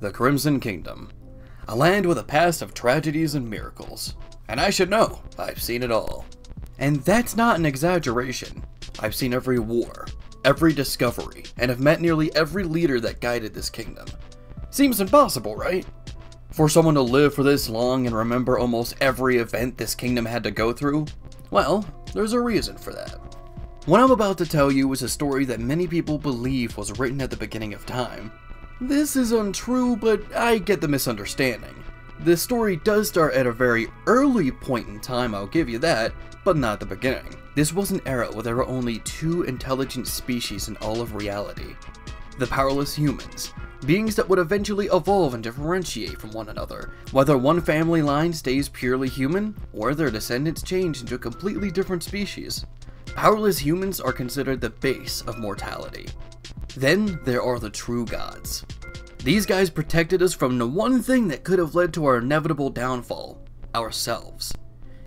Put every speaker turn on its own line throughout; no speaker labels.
The Crimson Kingdom. A land with a past of tragedies and miracles. And I should know, I've seen it all. And that's not an exaggeration. I've seen every war, every discovery, and have met nearly every leader that guided this kingdom. Seems impossible, right? For someone to live for this long and remember almost every event this kingdom had to go through? Well, there's a reason for that. What I'm about to tell you is a story that many people believe was written at the beginning of time. This is untrue, but I get the misunderstanding. This story does start at a very early point in time, I'll give you that, but not the beginning. This was an era where there were only two intelligent species in all of reality. The powerless humans, beings that would eventually evolve and differentiate from one another, whether one family line stays purely human, or their descendants change into a completely different species. Powerless humans are considered the base of mortality. Then there are the true gods. These guys protected us from the one thing that could have led to our inevitable downfall, ourselves.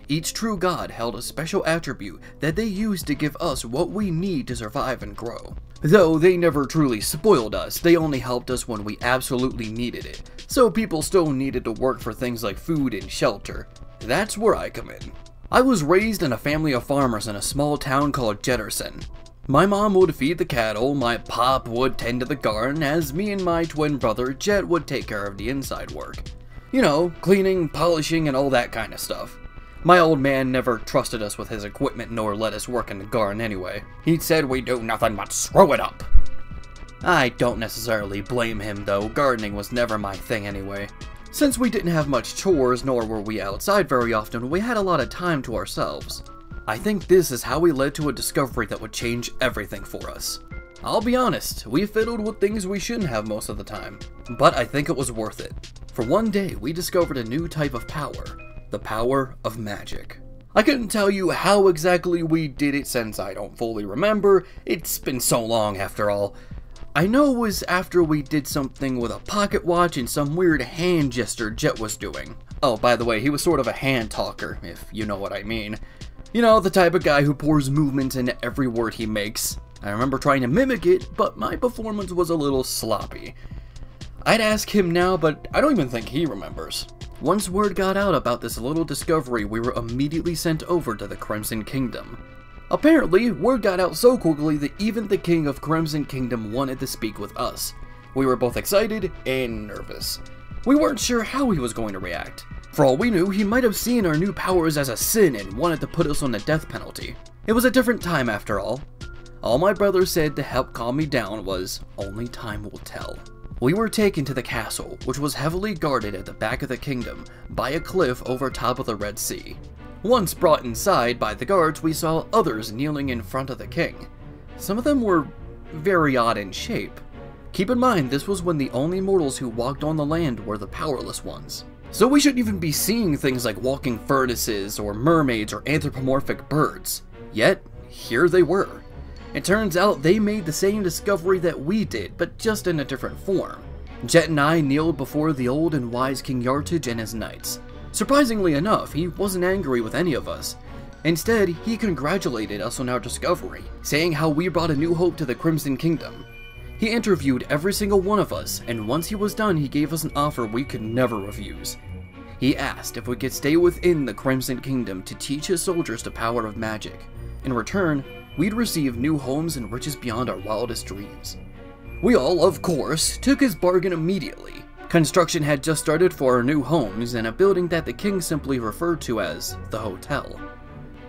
Each true god held a special attribute that they used to give us what we need to survive and grow. Though they never truly spoiled us, they only helped us when we absolutely needed it, so people still needed to work for things like food and shelter. That's where I come in. I was raised in a family of farmers in a small town called Jetterson. My mom would feed the cattle, my pop would tend to the garden, as me and my twin brother Jet would take care of the inside work. You know, cleaning, polishing, and all that kind of stuff. My old man never trusted us with his equipment nor let us work in the garden anyway. He said we do nothing but screw it up. I don't necessarily blame him though, gardening was never my thing anyway. Since we didn't have much chores nor were we outside very often, we had a lot of time to ourselves. I think this is how we led to a discovery that would change everything for us. I'll be honest, we fiddled with things we shouldn't have most of the time, but I think it was worth it. For one day, we discovered a new type of power. The power of magic. I couldn't tell you how exactly we did it since I don't fully remember, it's been so long after all. I know it was after we did something with a pocket watch and some weird hand gesture Jet was doing. Oh, by the way, he was sort of a hand talker, if you know what I mean. You know, the type of guy who pours movement into every word he makes. I remember trying to mimic it, but my performance was a little sloppy. I'd ask him now, but I don't even think he remembers. Once word got out about this little discovery, we were immediately sent over to the Crimson Kingdom. Apparently, word got out so quickly that even the King of Crimson Kingdom wanted to speak with us. We were both excited and nervous. We weren't sure how he was going to react. For all we knew, he might have seen our new powers as a sin and wanted to put us on the death penalty. It was a different time after all. All my brother said to help calm me down was, "Only time will tell." We were taken to the castle, which was heavily guarded at the back of the kingdom by a cliff over top of the Red Sea. Once brought inside by the guards, we saw others kneeling in front of the king. Some of them were very odd in shape. Keep in mind, this was when the only mortals who walked on the land were the powerless ones. So we shouldn't even be seeing things like walking furnaces or mermaids or anthropomorphic birds. Yet, here they were. It turns out they made the same discovery that we did, but just in a different form. Jet and I kneeled before the old and wise King Yartage and his knights. Surprisingly enough, he wasn't angry with any of us. Instead, he congratulated us on our discovery, saying how we brought a new hope to the Crimson Kingdom. He interviewed every single one of us, and once he was done, he gave us an offer we could never refuse. He asked if we could stay within the Crimson Kingdom to teach his soldiers the power of magic. In return, we'd receive new homes and riches beyond our wildest dreams. We all, of course, took his bargain immediately. Construction had just started for our new homes in a building that the king simply referred to as the hotel.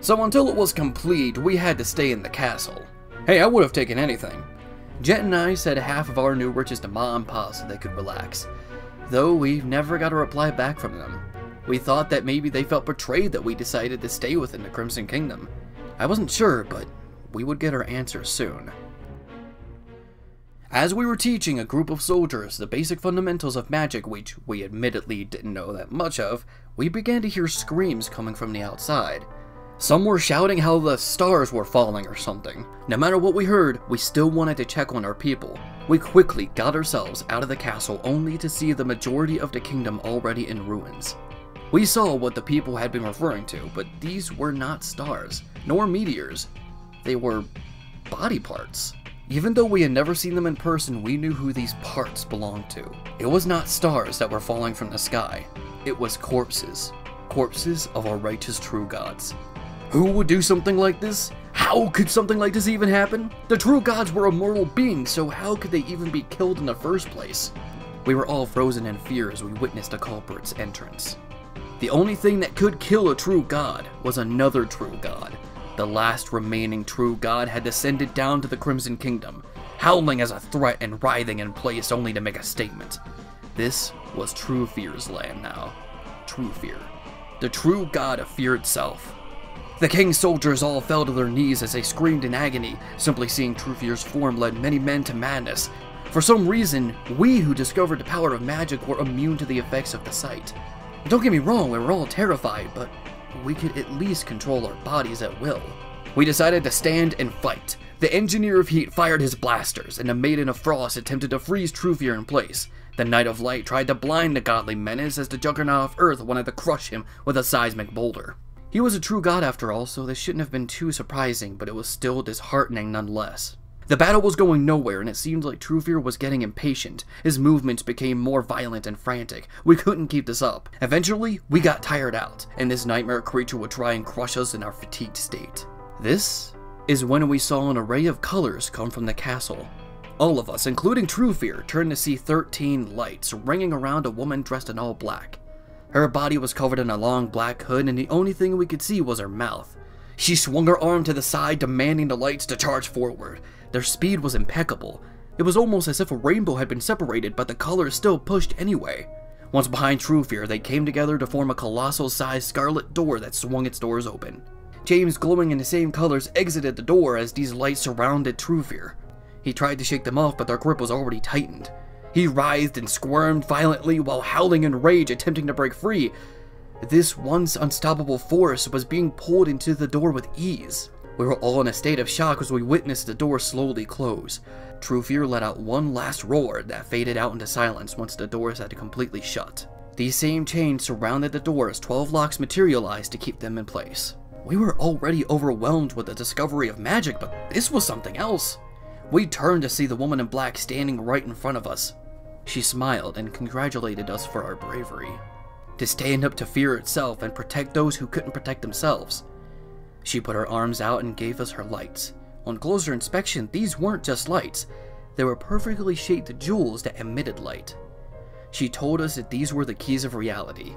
So until it was complete, we had to stay in the castle. Hey, I would have taken anything. Jet and I said half of our new riches to Ma and Pa so they could relax, though we never got a reply back from them. We thought that maybe they felt betrayed that we decided to stay within the Crimson Kingdom. I wasn't sure, but we would get our answer soon. As we were teaching a group of soldiers the basic fundamentals of magic, which we admittedly didn't know that much of, we began to hear screams coming from the outside. Some were shouting how the stars were falling or something. No matter what we heard, we still wanted to check on our people. We quickly got ourselves out of the castle only to see the majority of the kingdom already in ruins. We saw what the people had been referring to, but these were not stars, nor meteors. They were body parts. Even though we had never seen them in person, we knew who these parts belonged to. It was not stars that were falling from the sky. It was corpses. Corpses of our righteous true gods. Who would do something like this? How could something like this even happen? The true gods were immortal beings, so how could they even be killed in the first place? We were all frozen in fear as we witnessed the culprit's entrance. The only thing that could kill a true god was another true god. The last remaining true god had descended down to the Crimson Kingdom, howling as a threat and writhing in place only to make a statement. This was True Fear's land now. True Fear. The true god of fear itself. The king's soldiers all fell to their knees as they screamed in agony. Simply seeing True Fear's form led many men to madness. For some reason, we who discovered the power of magic were immune to the effects of the sight. Don't get me wrong, we were all terrified, but we could at least control our bodies at will. We decided to stand and fight. The Engineer of Heat fired his blasters, and the Maiden of Frost attempted to freeze True Fear in place. The Knight of Light tried to blind the godly menace as the Juggernaut of Earth wanted to crush him with a seismic boulder. He was a true god after all, so this shouldn't have been too surprising, but it was still disheartening nonetheless. The battle was going nowhere, and it seemed like True Fear was getting impatient. His movements became more violent and frantic. We couldn't keep this up. Eventually, we got tired out, and this nightmare creature would try and crush us in our fatigued state. This is when we saw an array of colors come from the castle. All of us, including True Fear, turned to see 13 lights ringing around a woman dressed in all black. Her body was covered in a long black hood, and the only thing we could see was her mouth. She swung her arm to the side, demanding the lights to charge forward. Their speed was impeccable. It was almost as if a rainbow had been separated, but the colors still pushed anyway. Once behind True Fear, they came together to form a colossal-sized scarlet door that swung its doors open. James, glowing in the same colors, exited the door as these lights surrounded True Fear. He tried to shake them off, but their grip was already tightened. He writhed and squirmed violently while howling in rage, attempting to break free. This once unstoppable force was being pulled into the door with ease. We were all in a state of shock as we witnessed the door slowly close. True Fear let out one last roar that faded out into silence once the doors had completely shut. These same chains surrounded the door as 12 locks materialized to keep them in place. We were already overwhelmed with the discovery of magic, but this was something else. We turned to see the woman in black standing right in front of us. She smiled and congratulated us for our bravery. To stand up to fear itself and protect those who couldn't protect themselves. She put her arms out and gave us her lights. On closer inspection, these weren't just lights. They were perfectly shaped jewels that emitted light. She told us that these were the keys of reality.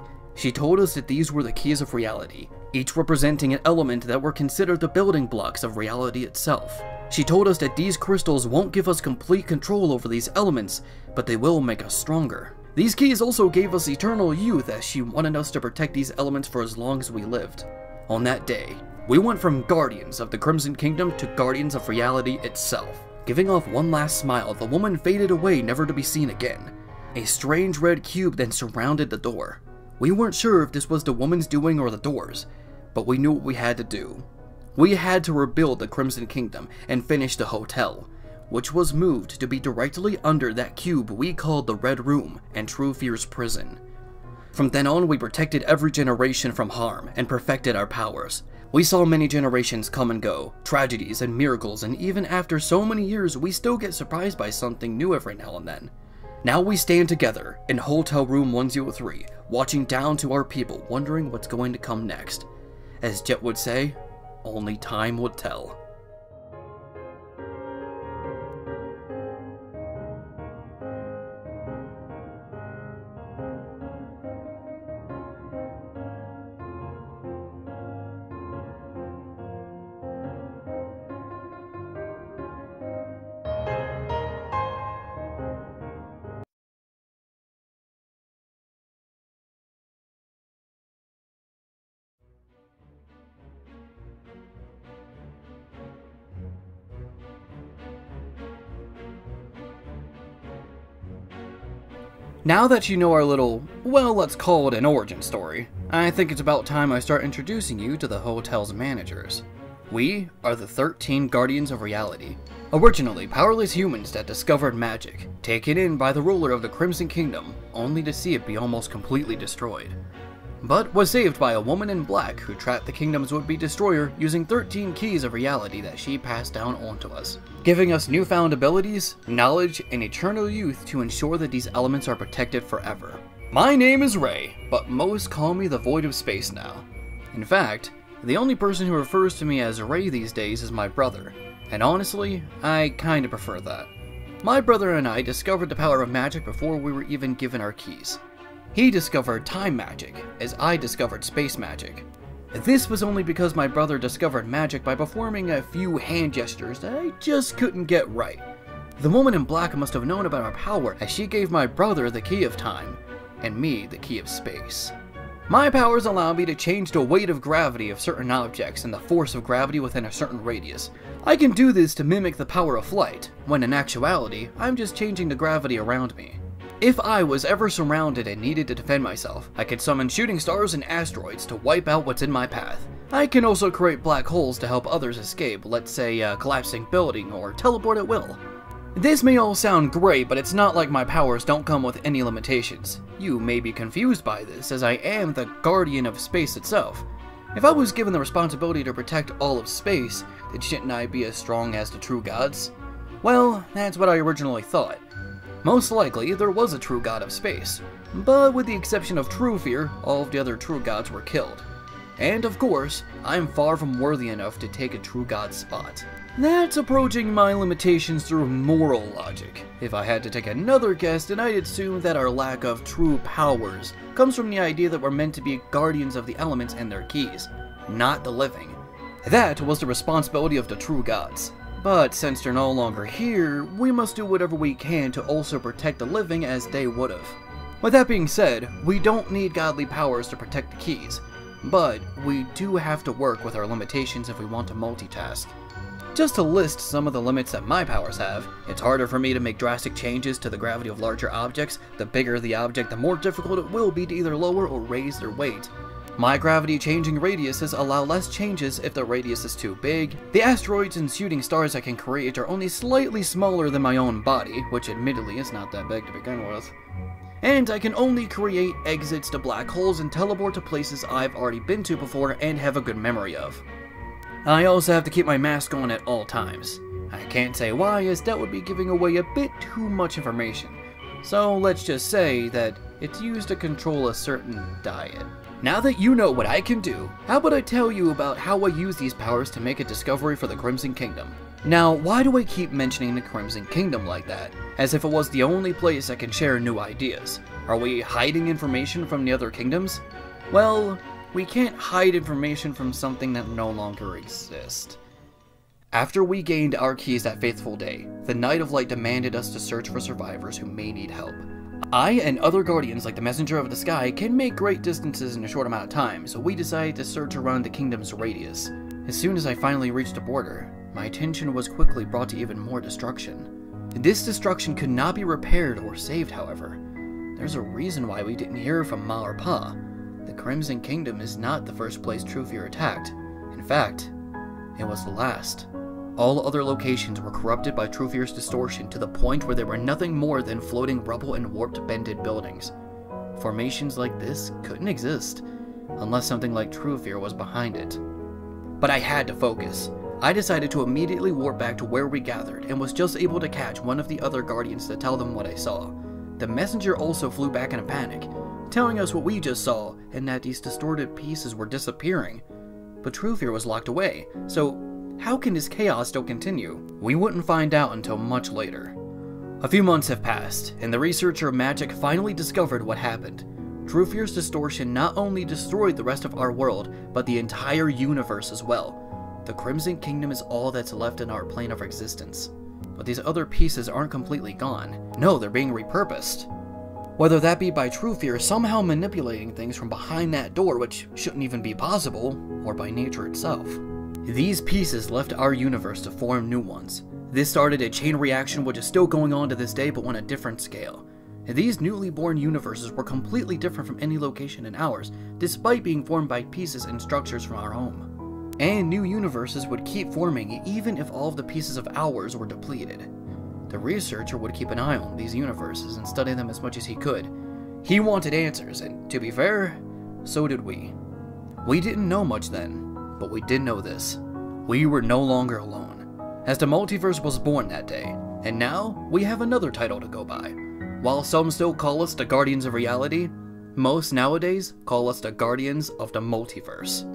Each representing an element that were considered the building blocks of reality itself. She told us that these crystals won't give us complete control over these elements, but they will make us stronger. These keys also gave us eternal youth, as she wanted us to protect these elements for as long as we lived. On that day, we went from Guardians of the Crimson Kingdom to Guardians of Reality itself. Giving off one last smile, the woman faded away, never to be seen again. A strange red cube then surrounded the door. We weren't sure if this was the woman's doing or the door's, but we knew what we had to do. We had to rebuild the Crimson Kingdom and finish the hotel, which was moved to be directly under that cube we called the Red Room and True Fear's prison. From then on, we protected every generation from harm and perfected our powers. We saw many generations come and go, tragedies and miracles, and even after so many years, we still get surprised by something new every now and then. Now we stand together in Hotel Room 103, watching down to our people, wondering what's going to come next. As Jet would say, only time would tell. Now that you know our little, well, let's call it an origin story, I think it's about time I start introducing you to the hotel's managers. We are the 13 Guardians of Reality, originally powerless humans that discovered magic, taken in by the ruler of the Crimson Kingdom, only to see it be almost completely destroyed. but was saved by a woman in black who trapped the kingdom's would-be destroyer using 13 keys of reality that she passed down onto us, giving us newfound abilities, knowledge, and eternal youth to ensure that these elements are protected forever. My name is Ray, but most call me the Void of Space now. In fact, the only person who refers to me as Ray these days is my brother, and honestly, I kinda prefer that. My brother and I discovered the power of magic before we were even given our keys. He discovered time magic, as I discovered space magic. This was only because my brother discovered magic by performing a few hand gestures that I just couldn't get right. The woman in black must have known about our power, as she gave my brother the key of time, and me the key of space. My powers allow me to change the weight of gravity of certain objects and the force of gravity within a certain radius. I can do this to mimic the power of flight, when in actuality, I'm just changing the gravity around me. If I was ever surrounded and needed to defend myself, I could summon shooting stars and asteroids to wipe out what's in my path. I can also create black holes to help others escape, let's say a collapsing building, or teleport at will. This may all sound great, but it's not like my powers don't come with any limitations. You may be confused by this, as I am the guardian of space itself. If I was given the responsibility to protect all of space, then shouldn't I be as strong as the true gods? Well, that's what I originally thought. Most likely, there was a true god of space, but with the exception of True-Fear, all of the other true gods were killed. And of course, I'm far from worthy enough to take a true god's spot. That's approaching my limitations through moral logic. If I had to take another guess, then I'd assume that our lack of true powers comes from the idea that we're meant to be guardians of the elements and their keys, not the living. That was the responsibility of the true gods. But since they're no longer here, we must do whatever we can to also protect the living as they would've. With that being said, we don't need godly powers to protect the keys, but we do have to work with our limitations if we want to multitask. Just to list some of the limits that my powers have, it's harder for me to make drastic changes to the gravity of larger objects. The bigger the object, the more difficult it will be to either lower or raise their weight. My gravity-changing radiuses allow less changes if the radius is too big. The asteroids and shooting stars I can create are only slightly smaller than my own body, which admittedly is not that big to begin with. And I can only create exits to black holes and teleport to places I've already been to before and have a good memory of. I also have to keep my mask on at all times. I can't say why, as that would be giving away a bit too much information. So let's just say that it's used to control a certain diet. Now that you know what I can do, how about I tell you about how I use these powers to make a discovery for the Crimson Kingdom. Now, why do I keep mentioning the Crimson Kingdom like that, as if it was the only place I can share new ideas? Are we hiding information from the other kingdoms? Well, we can't hide information from something that no longer exists. After we gained our keys that fateful day, the Knight of Light demanded us to search for survivors who may need help. I and other guardians like the Messenger of the Sky can make great distances in a short amount of time, so we decided to search around the kingdom's radius. As soon as I finally reached the border, my attention was quickly brought to even more destruction. This destruction could not be repaired or saved, however. There's a reason why we didn't hear from Ma or Pa. The Crimson Kingdom is not the first place True-Fear attacked. In fact, it was the last. All other locations were corrupted by True-Fear's distortion to the point where they were nothing more than floating rubble and warped, bended buildings. Formations like this couldn't exist, unless something like True-Fear was behind it. But I had to focus. I decided to immediately warp back to where we gathered, and was just able to catch one of the other guardians to tell them what I saw. The messenger also flew back in a panic, telling us what we just saw, and that these distorted pieces were disappearing. But True-Fear was locked away, so how can this chaos still continue? We wouldn't find out until much later. A few months have passed, and the researcher Mgic finally discovered what happened. True-Fear's distortion not only destroyed the rest of our world, but the entire universe as well. The Crimson Kingdom is all that's left in our plane of existence. But these other pieces aren't completely gone. No, they're being repurposed. Whether that be by True-Fear somehow manipulating things from behind that door, which shouldn't even be possible, or by nature itself. These pieces left our universe to form new ones. This started a chain reaction which is still going on to this day, but on a different scale. These newly born universes were completely different from any location in ours, despite being formed by pieces and structures from our home. And new universes would keep forming even if all of the pieces of ours were depleted. The researcher would keep an eye on these universes and study them as much as he could. He wanted answers, and to be fair, so did we. We didn't know much then, but we did know this. We were no longer alone, as the multiverse was born that day, and now we have another title to go by. While some still call us the Guardians of Reality, most nowadays call us the Guardians of the Multiverse.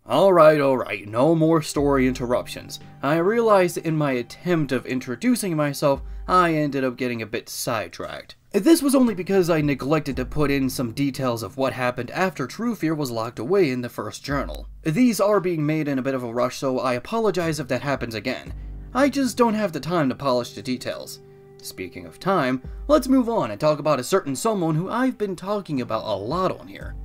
Alright, no more story interruptions. I realized that in my attempt of introducing myself, I ended up getting a bit sidetracked. This was only because I neglected to put in some details of what happened after True Fear was locked away in the first journal. These are being made in a bit of a rush, so I apologize if that happens again. I just don't have the time to polish the details. Speaking of time, let's move on and talk about a certain someone who I've been talking about a lot on here.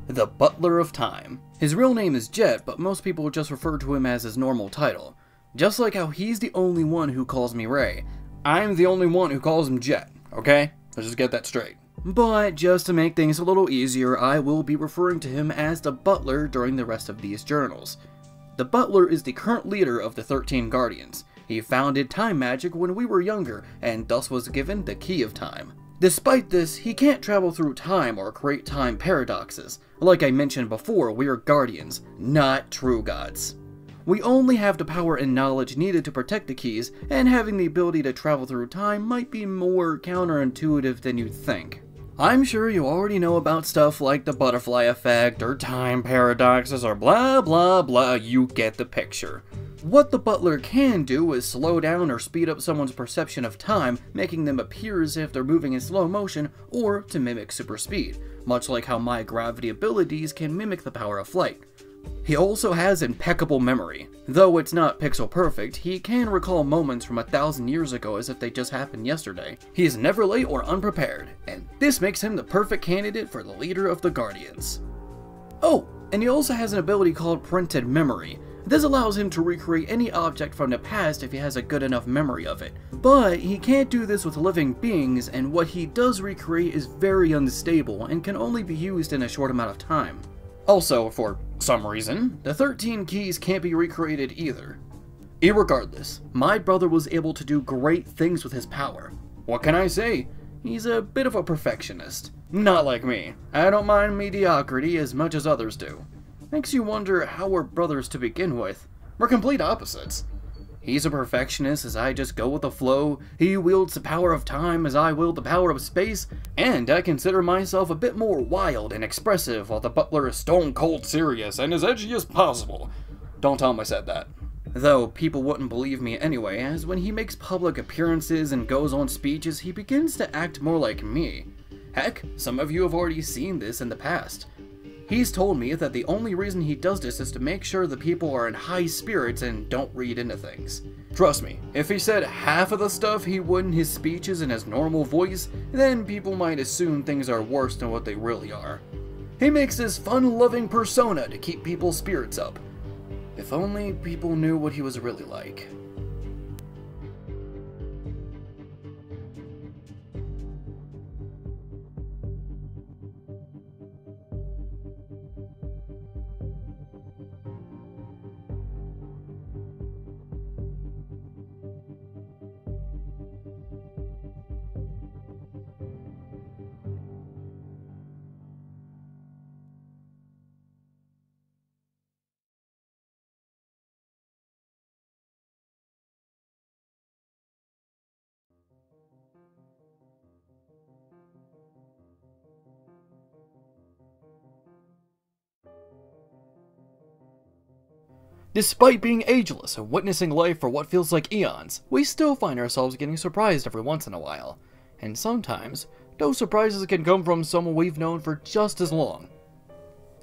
The Butler of Time. His real name is Jet, but most people just refer to him as his normal title. Just like how he's the only one who calls me Ray, I'm the only one who calls him Jet, okay? Let's just get that straight. But just to make things a little easier, I will be referring to him as the Butler during the rest of these journals. The Butler is the current leader of the 13 Guardians. He founded time magic when we were younger, and thus was given the Key of Time. Despite this, he can't travel through time or create time paradoxes. Like I mentioned before, we are guardians, not true gods. We only have the power and knowledge needed to protect the keys, and having the ability to travel through time might be more counterintuitive than you'd think. I'm sure you already know about stuff like the butterfly effect, or time paradoxes, or blah blah blah, you get the picture. What the Butler can do is slow down or speed up someone's perception of time, making them appear as if they're moving in slow motion, or to mimic super speed, much like how my gravity abilities can mimic the power of flight. He also has impeccable memory. Though it's not pixel perfect, he can recall moments from 1,000 years ago as if they just happened yesterday. He is never late or unprepared, and this makes him the perfect candidate for the leader of the Guardians. Oh, and he also has an ability called Printed Memory. This allows him to recreate any object from the past if he has a good enough memory of it. But he can't do this with living beings, and what he does recreate is very unstable and can only be used in a short amount of time. Also, for some reason, the 13 keys can't be recreated either. Irregardless, my brother was able to do great things with his power. What can I say? He's a bit of a perfectionist. Not like me. I don't mind mediocrity as much as others do. Makes you wonder how we're brothers to begin with. We're complete opposites. He's a perfectionist as I just go with the flow, he wields the power of time as I wield the power of space, and I consider myself a bit more wild and expressive while the Butler is stone cold serious and as edgy as possible. Don't tell him I said that. Though people wouldn't believe me anyway, as when he makes public appearances and goes on speeches, he begins to act more like me. Heck, some of you have already seen this in the past. He's told me that the only reason he does this is to make sure the people are in high spirits and don't read into things. Trust me, if he said half of the stuff he would in his speeches in his normal voice, then people might assume things are worse than what they really are. He makes this fun-loving persona to keep people's spirits up. If only people knew what he was really like. Despite being ageless and witnessing life for what feels like eons, we still find ourselves getting surprised every once in a while. And sometimes, those surprises can come from someone we've known for just as long.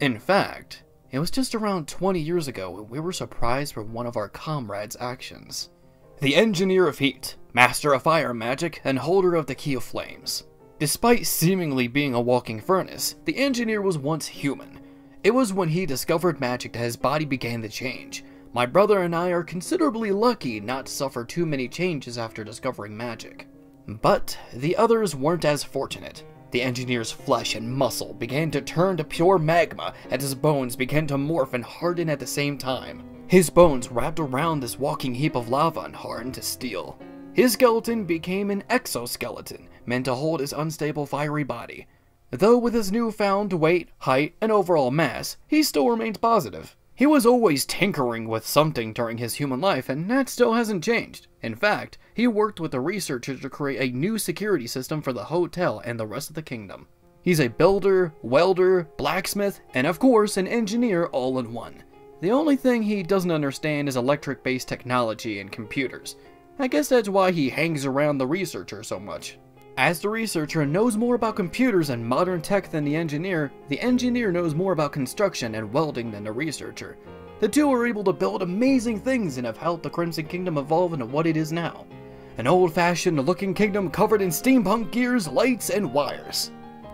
In fact, it was just around 20 years ago when we were surprised for one of our comrades' actions. The Engineer of Heat, Master of Fire Magic, and Holder of the Key of Flames. Despite seemingly being a walking furnace, the Engineer was once human. It was when he discovered magic that his body began to change. My brother and I are considerably lucky not to suffer too many changes after discovering magic. But the others weren't as fortunate. The Engineer's flesh and muscle began to turn to pure magma, and his bones began to morph and harden at the same time. His bones wrapped around this walking heap of lava and hardened to steel. His skeleton became an exoskeleton, meant to hold his unstable fiery body. Though with his newfound weight, height, and overall mass, he still remained positive. He was always tinkering with something during his human life, and that still hasn't changed. In fact, he worked with the researchers to create a new security system for the hotel and the rest of the kingdom. He's a builder, welder, blacksmith, and of course an engineer all in one. The only thing he doesn't understand is electric-based technology and computers. I guess that's why he hangs around the researcher so much. As the researcher knows more about computers and modern tech than the engineer knows more about construction and welding than the researcher. The two are able to build amazing things and have helped the Crimson Kingdom evolve into what it is now. An old-fashioned looking kingdom covered in steampunk gears, lights, and wires.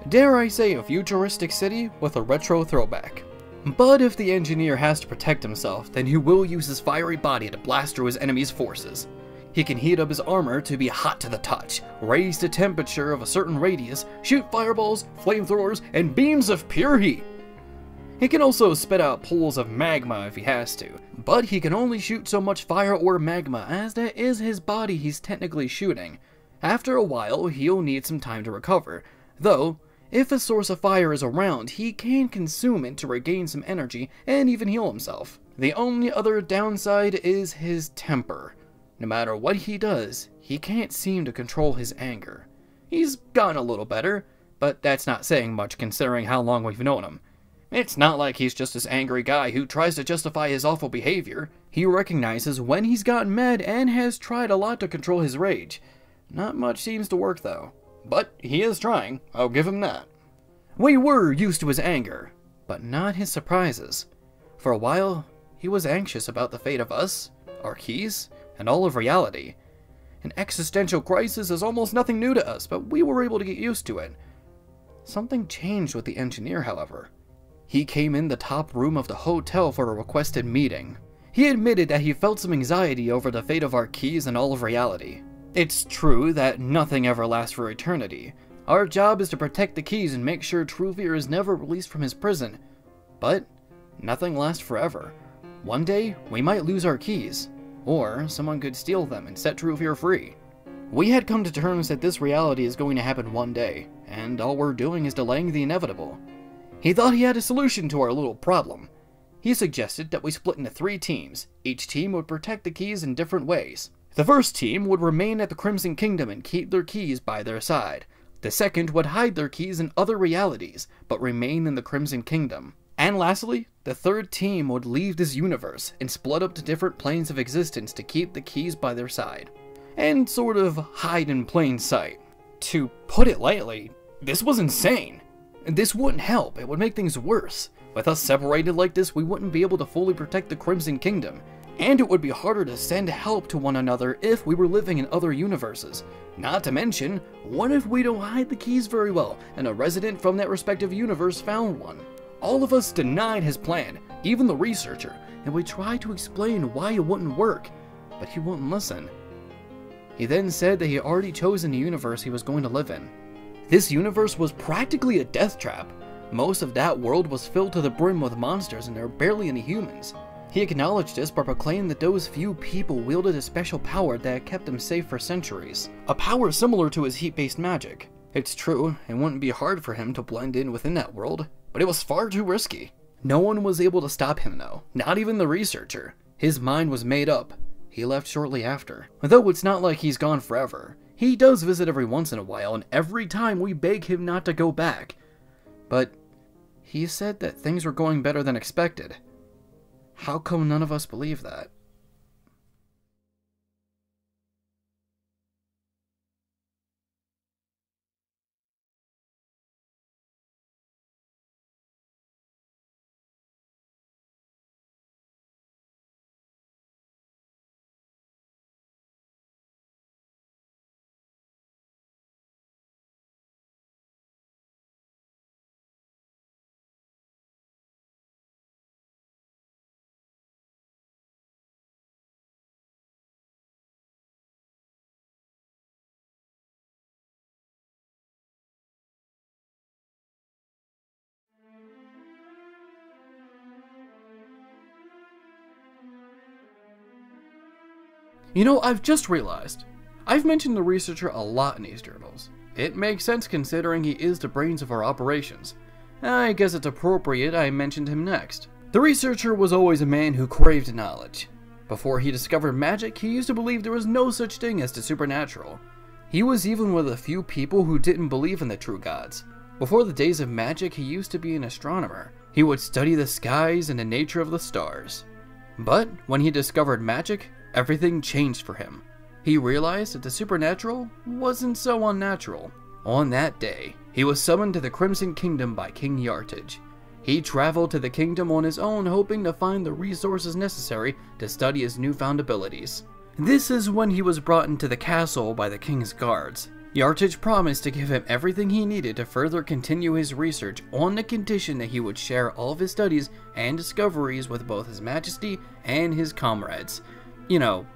Dare I say a futuristic city with a retro throwback. But if the engineer has to protect himself, then he will use his fiery body to blast through his enemy's forces. He can heat up his armor to be hot to the touch, raise the temperature of a certain radius, shoot fireballs, flamethrowers, and beams of pure heat. He can also spit out pools of magma if he has to, but he can only shoot so much fire or magma as that is his body he's technically shooting. After a while, he'll need some time to recover, though if a source of fire is around, he can consume it to regain some energy and even heal himself. The only other downside is his temper. No matter what he does, he can't seem to control his anger. He's gotten a little better, but that's not saying much considering how long we've known him. It's not like he's just this angry guy who tries to justify his awful behavior. He recognizes when he's gotten mad and has tried a lot to control his rage. Not much seems to work though. But he is trying, I'll give him that. We were used to his anger, but not his surprises. For a while, he was anxious about the fate of us, our keys, and all of reality. An existential crisis is almost nothing new to us, but we were able to get used to it. Something changed with the engineer, however. He came in the top room of the hotel for a requested meeting. He admitted that he felt some anxiety over the fate of our keys and all of reality. It's true that nothing ever lasts for eternity. Our job is to protect the keys and make sure Truvier is never released from his prison. But nothing lasts forever. One day, we might lose our keys, or someone could steal them and set Truvier free. We had come to terms that this reality is going to happen one day, and all we're doing is delaying the inevitable. He thought he had a solution to our little problem. He suggested that we split into 3 teams. Each team would protect the keys in different ways. The first team would remain at the Crimson Kingdom and keep their keys by their side. The second would hide their keys in other realities, but remain in the Crimson Kingdom. And lastly, the third team would leave this universe and split up to different planes of existence to keep the keys by their side. And sort of hide in plain sight. To put it lightly, this was insane. This wouldn't help, it would make things worse. With us separated like this, we wouldn't be able to fully protect the Crimson Kingdom. And it would be harder to send help to one another if we were living in other universes. Not to mention, what if we don't hide the keys very well, and a resident from that respective universe found one? All of us denied his plan, even the researcher, and we tried to explain why it wouldn't work, but he wouldn't listen. He then said that he had already chosen the universe he was going to live in. This universe was practically a death trap. Most of that world was filled to the brim with monsters and there were barely any humans. He acknowledged this but proclaimed that those few people wielded a special power that had kept them safe for centuries. A power similar to his heat-based magic. It's true, it wouldn't be hard for him to blend in within that world, but it was far too risky. No one was able to stop him though, not even the researcher. His mind was made up. He left shortly after. Though it's not like he's gone forever. He does visit every once in a while, and every time we beg him not to go back. But he said that things were going better than expected. How come none of us believe that? You know, I've just realized, I've mentioned the researcher a lot in these journals. It makes sense considering he is the brains of our operations. I guess it's appropriate I mentioned him next. The researcher was always a man who craved knowledge. Before he discovered magic, he used to believe there was no such thing as the supernatural. He was even one of the few people who didn't believe in the true gods. Before the days of magic, he used to be an astronomer. He would study the skies and the nature of the stars. But when he discovered magic, everything changed for him. He realized that the supernatural wasn't so unnatural. On that day, he was summoned to the Crimson Kingdom by King Yartage. He traveled to the kingdom on his own, hoping to find the resources necessary to study his newfound abilities. This is when he was brought into the castle by the king's guards. Yartage promised to give him everything he needed to further continue his research on the condition that he would share all of his studies and discoveries with both his majesty and his comrades. You know,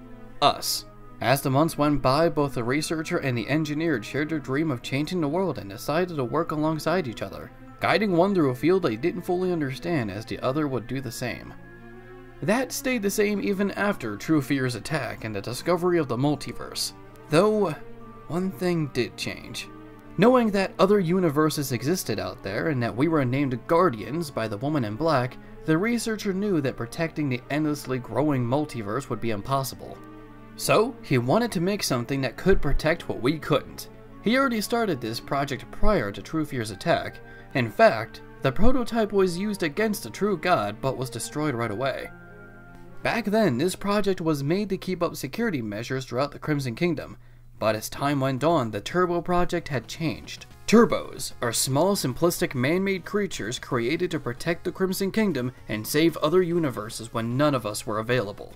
us. As the months went by, both the researcher and the engineer shared their dream of changing the world and decided to work alongside each other, guiding one through a field they didn't fully understand as the other would do the same. That stayed the same even after True Fear's attack and the discovery of the multiverse. Though, one thing did change. Knowing that other universes existed out there and that we were named Guardians by the Woman in Black, the researcher knew that protecting the endlessly growing multiverse would be impossible. So, he wanted to make something that could protect what we couldn't. He already started this project prior to True Fear's attack. In fact, the prototype was used against the true god but was destroyed right away. Back then, this project was made to keep up security measures throughout the Crimson Kingdom, but as time went on, the Turbo project had changed. Turbos are small, simplistic, man-made creatures created to protect the Crimson Kingdom and save other universes when none of us were available.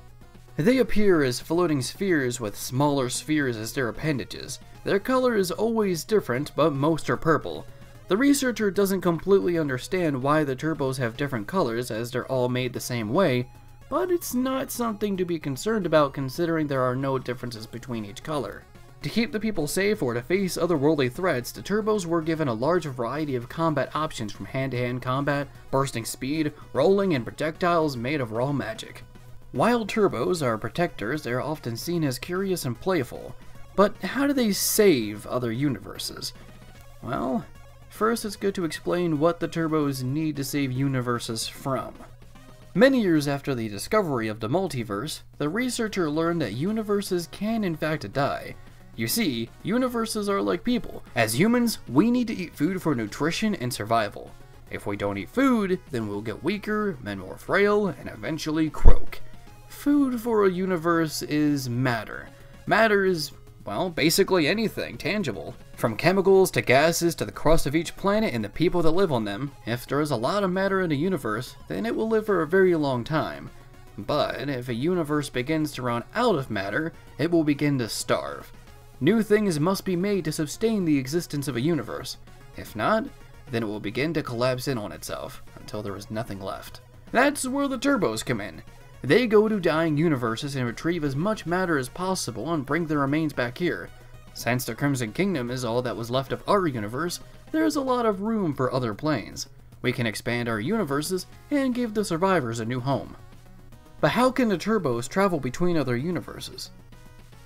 They appear as floating spheres with smaller spheres as their appendages. Their color is always different, but most are purple. The researcher doesn't completely understand why the turbos have different colors as they're all made the same way, but it's not something to be concerned about considering there are no differences between each color. To keep the people safe or to face otherworldly threats, the turbos were given a large variety of combat options from hand-to-hand combat, bursting speed, rolling, and projectiles made of raw magic. While turbos are protectors, they are often seen as curious and playful. But how do they save other universes? Well, first it's good to explain what the turbos need to save universes from. Many years after the discovery of the multiverse, the researcher learned that universes can in fact die. You see, universes are like people. As humans, we need to eat food for nutrition and survival. If we don't eat food, then we'll get weaker, and more frail, and eventually croak. Food for a universe is matter. Matter is, well, basically anything tangible. From chemicals to gases to the crust of each planet and the people that live on them. If there is a lot of matter in a universe, then it will live for a very long time. But if a universe begins to run out of matter, it will begin to starve. New things must be made to sustain the existence of a universe. If not, then it will begin to collapse in on itself until there is nothing left. That's where the turbos come in. They go to dying universes and retrieve as much matter as possible and bring their remains back here. Since the Crimson Kingdom is all that was left of our universe, there is a lot of room for other planes. We can expand our universes and give the survivors a new home. But how can the turbos travel between other universes?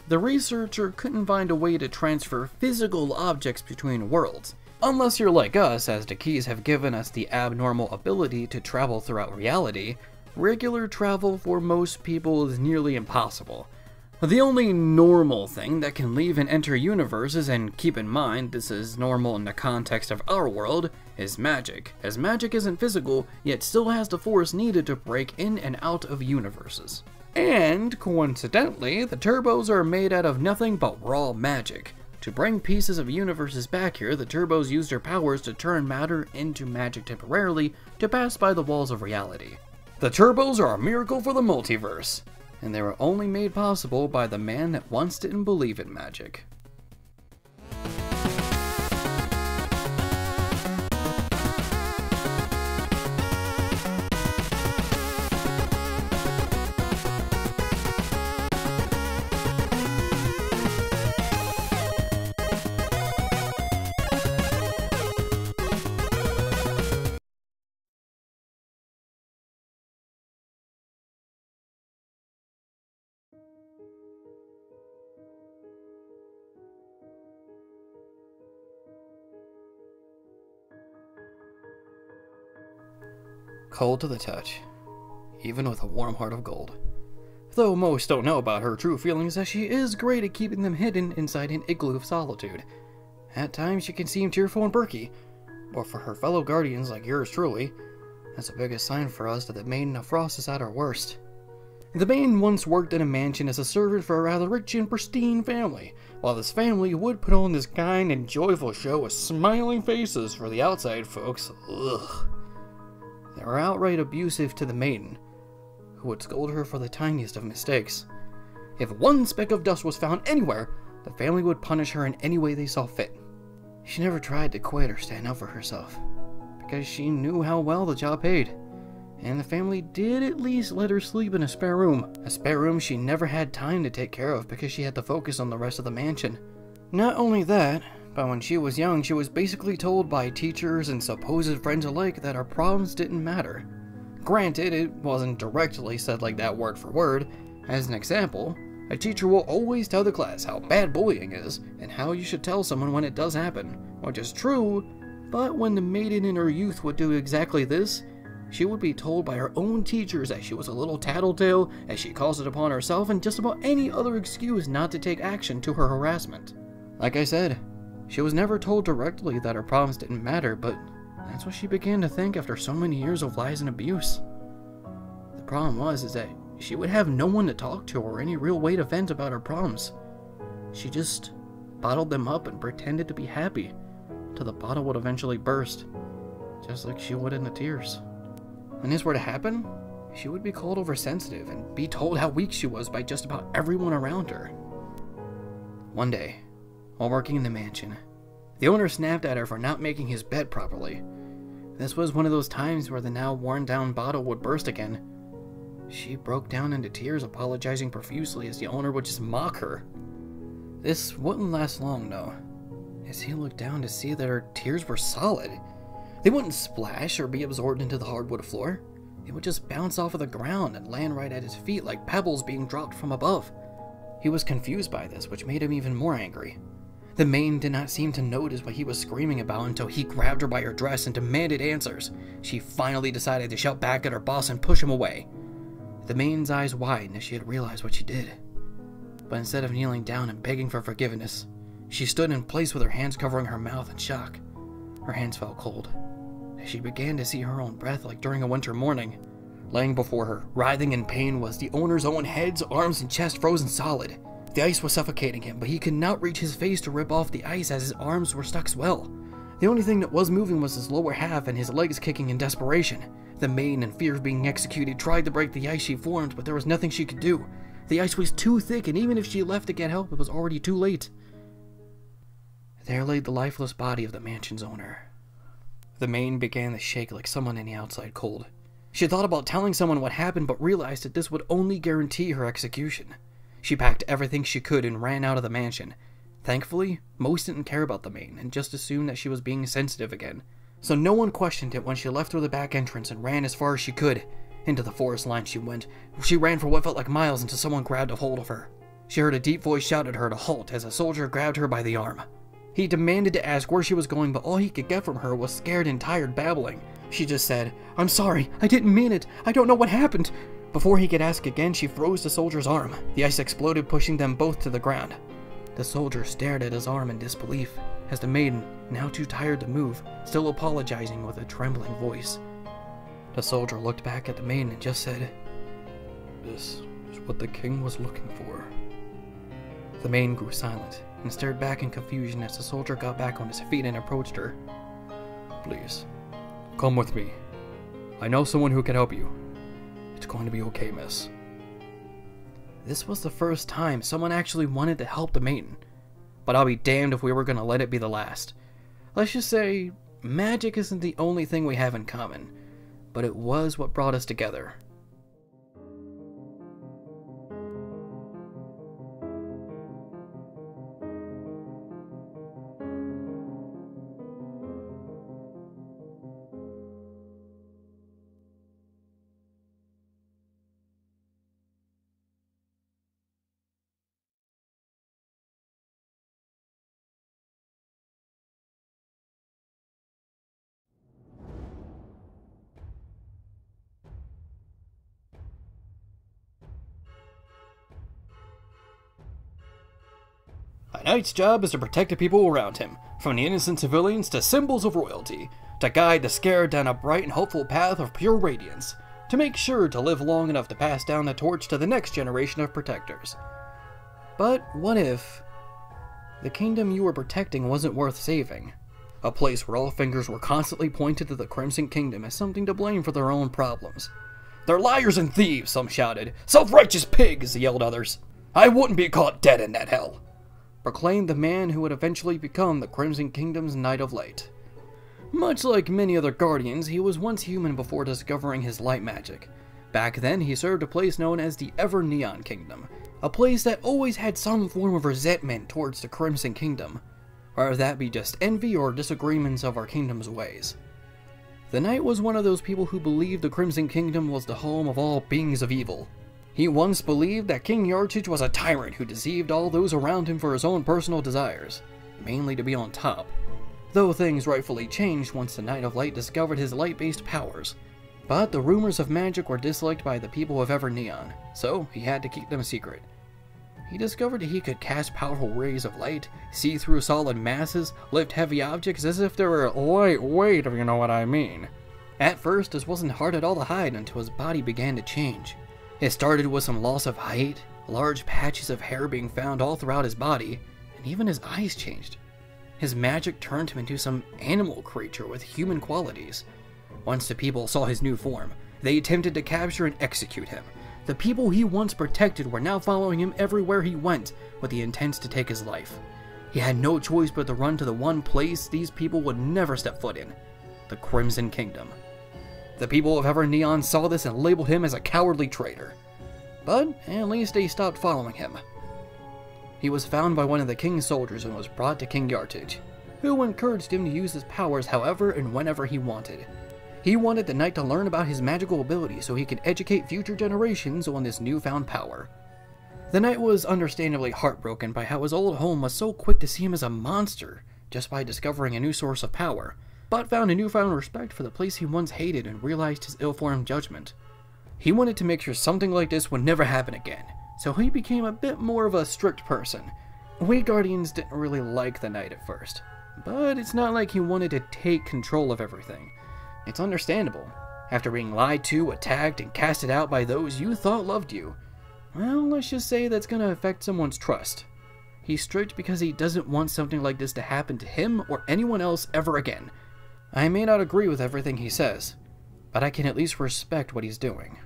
The researcher couldn't find a way to transfer physical objects between worlds. Unless you're like us, as the keys have given us the abnormal ability to travel throughout reality, regular travel for most people is nearly impossible. The only normal thing that can leave and enter universes, and keep in mind this is normal in the context of our world, is magic, as magic isn't physical, yet still has the force needed to break in and out of universes. And, coincidentally, the turbos are made out of nothing but raw magic. To bring pieces of universes back here, the turbos use their powers to turn matter into magic temporarily to pass by the walls of reality. The turbos are a miracle for the multiverse, and they were only made possible by the man that once didn't believe in magic. Cold to the touch, even with a warm heart of gold. Though most don't know about her true feelings, as she is great at keeping them hidden inside an igloo of solitude. At times she can seem tearful and perky, but for her fellow guardians like yours truly, that's the biggest sign for us that the Maiden of Frost is at her worst. The Maiden once worked in a mansion as a servant for a rather rich and pristine family, while this family would put on this kind and joyful show with smiling faces for the outside folks. Ugh. They were outright abusive to the Maiden, who would scold her for the tiniest of mistakes. If one speck of dust was found anywhere, the family would punish her in any way they saw fit. She never tried to quit or stand up for herself, because she knew how well the job paid, and the family did at least let her sleep in a spare room she never had time to take care of because she had to focus on the rest of the mansion. Not only that, but when she was young, she was basically told by teachers and supposed friends alike that her problems didn't matter. Granted, it wasn't directly said like that word for word. As an example, a teacher will always tell the class how bad bullying is, and how you should tell someone when it does happen, which is true, but when the Maiden in her youth would do exactly this, she would be told by her own teachers that she was a little tattletale, as she calls it upon herself, and just about any other excuse not to take action to her harassment. Like I said, she was never told directly that her problems didn't matter, but that's what she began to think after so many years of lies and abuse. The problem was that she would have no one to talk to or any real way to vent about her problems. She just bottled them up and pretended to be happy, till the bottle would eventually burst, just like she would in the tears. When this were to happen, she would be called oversensitive and be told how weak she was by just about everyone around her. One day, while working in the mansion, the owner snapped at her for not making his bed properly. This was one of those times where the now worn-down bottle would burst again. She broke down into tears, apologizing profusely as the owner would just mock her. This wouldn't last long, though, as he looked down to see that her tears were solid. They wouldn't splash or be absorbed into the hardwood floor. They would just bounce off of the ground and land right at his feet like pebbles being dropped from above. He was confused by this, which made him even more angry. The Maiden did not seem to notice what he was screaming about until he grabbed her by her dress and demanded answers. She finally decided to shout back at her boss and push him away. The Maiden's eyes widened as she had realized what she did. But instead of kneeling down and begging for forgiveness, she stood in place with her hands covering her mouth in shock. Her hands felt cold, as she began to see her own breath like during a winter morning. Laying before her, writhing in pain, was the owner's own head, arms, and chest frozen solid. The ice was suffocating him, but he could not reach his face to rip off the ice as his arms were stuck as well. The only thing that was moving was his lower half and his legs kicking in desperation. The Maiden, in fear of being executed, tried to break the ice she formed, but there was nothing she could do. The ice was too thick, and even if she left to get help, it was already too late. There lay the lifeless body of the mansion's owner. The Maiden began to shake like someone in the outside cold. She thought about telling someone what happened, but realized that this would only guarantee her execution. She packed everything she could and ran out of the mansion. Thankfully, most didn't care about the Maiden and just assumed that she was being sensitive again, so no one questioned it when she left through the back entrance and ran as far as she could. Into the forest line she went. She ran for what felt like miles until someone grabbed a hold of her. She heard a deep voice shout at her to halt as a soldier grabbed her by the arm. He demanded to ask where she was going, but all he could get from her was scared and tired babbling. She just said, "I'm sorry, I didn't mean it, I don't know what happened." Before he could ask again, she froze the soldier's arm. The ice exploded, pushing them both to the ground. The soldier stared at his arm in disbelief, as the Maiden, now too tired to move, still apologizing with a trembling voice. The soldier looked back at the Maiden and just said, "This is what the king was looking for." The Maiden grew silent and stared back in confusion as the soldier got back on his feet and approached her. "Please, come with me. I know someone who can help you. It's going to be okay, miss." This was the first time someone actually wanted to help the Maiden, but I'll be damned if we were going to let it be the last. Let's just say, magic isn't the only thing we have in common, but it was what brought us together. knight's job is to protect the people around him, from the innocent civilians to symbols of royalty, to guide the scared down a bright and hopeful path of pure radiance, to make sure to live long enough to pass down the torch to the next generation of protectors. But what if the kingdom you were protecting wasn't worth saving? A place where all fingers were constantly pointed to the Crimson Kingdom as something to blame for their own problems. "They're liars and thieves," some shouted. "Self-righteous pigs," yelled others. "I wouldn't be caught dead in that hell," proclaimed the man who would eventually become the Crimson Kingdom's Knight of Light. Much like many other Guardians, he was once human before discovering his light magic. Back then, he served a place known as the Ever-Neon Kingdom, a place that always had some form of resentment towards the Crimson Kingdom, whether that be just envy or disagreements of our kingdom's ways. The Knight was one of those people who believed the Crimson Kingdom was the home of all beings of evil. He once believed that King Yarchich was a tyrant who deceived all those around him for his own personal desires, mainly to be on top. Though things rightfully changed once the Knight of Light discovered his light-based powers. But the rumors of magic were disliked by the people of Ever-Neon, so he had to keep them secret. He discovered that he could cast powerful rays of light, see through solid masses, lift heavy objects as if they were lightweight, if you know what I mean. At first, this wasn't hard at all to hide until his body began to change. It started with some loss of height, large patches of hair being found all throughout his body, and even his eyes changed. His magic turned him into some animal creature with human qualities. Once the people saw his new form, they attempted to capture and execute him. The people he once protected were now following him everywhere he went, with the intent to take his life. He had no choice but to run to the one place these people would never step foot in, the Crimson Kingdom. The people of Ever-Neon saw this and labeled him as a cowardly traitor. But at least they stopped following him. He was found by one of the king's soldiers and was brought to King Yarchich, who encouraged him to use his powers however and whenever he wanted. He wanted the knight to learn about his magical abilities so he could educate future generations on this newfound power. The knight was understandably heartbroken by how his old home was so quick to see him as a monster just by discovering a new source of power, but found a newfound respect for the place he once hated and realized his ill-formed judgment. He wanted to make sure something like this would never happen again, so he became a bit more of a strict person. We Guardians didn't really like the knight at first, but it's not like he wanted to take control of everything. It's understandable. After being lied to, attacked, and casted out by those you thought loved you, well, let's just say that's gonna affect someone's trust. He's strict because he doesn't want something like this to happen to him or anyone else ever again. I may not agree with everything he says, but I can at least respect what he's doing.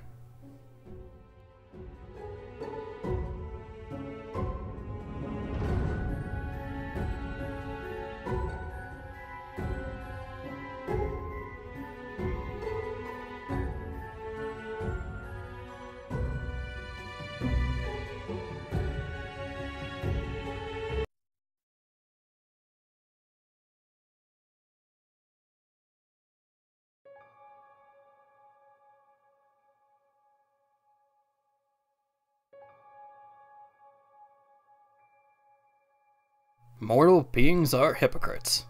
Mortal beings are hypocrites.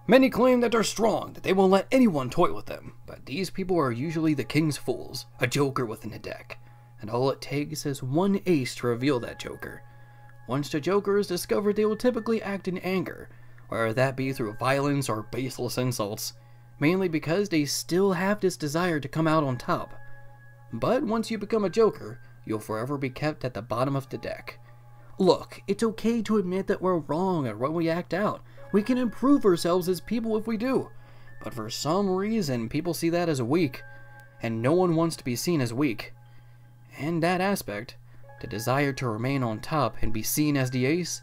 Many claim that they're strong, that they won't let anyone toy with them, but these people are usually the king's fools, a joker within the deck, and all it takes is one ace to reveal that joker. Once the joker is discovered, they will typically act in anger, whether that be through violence or baseless insults, mainly because they still have this desire to come out on top. But once you become a joker, you'll forever be kept at the bottom of the deck. Look, it's okay to admit that we're wrong and when we act out. We can improve ourselves as people if we do. But for some reason, people see that as weak, and no one wants to be seen as weak. In that aspect, the desire to remain on top and be seen as the ace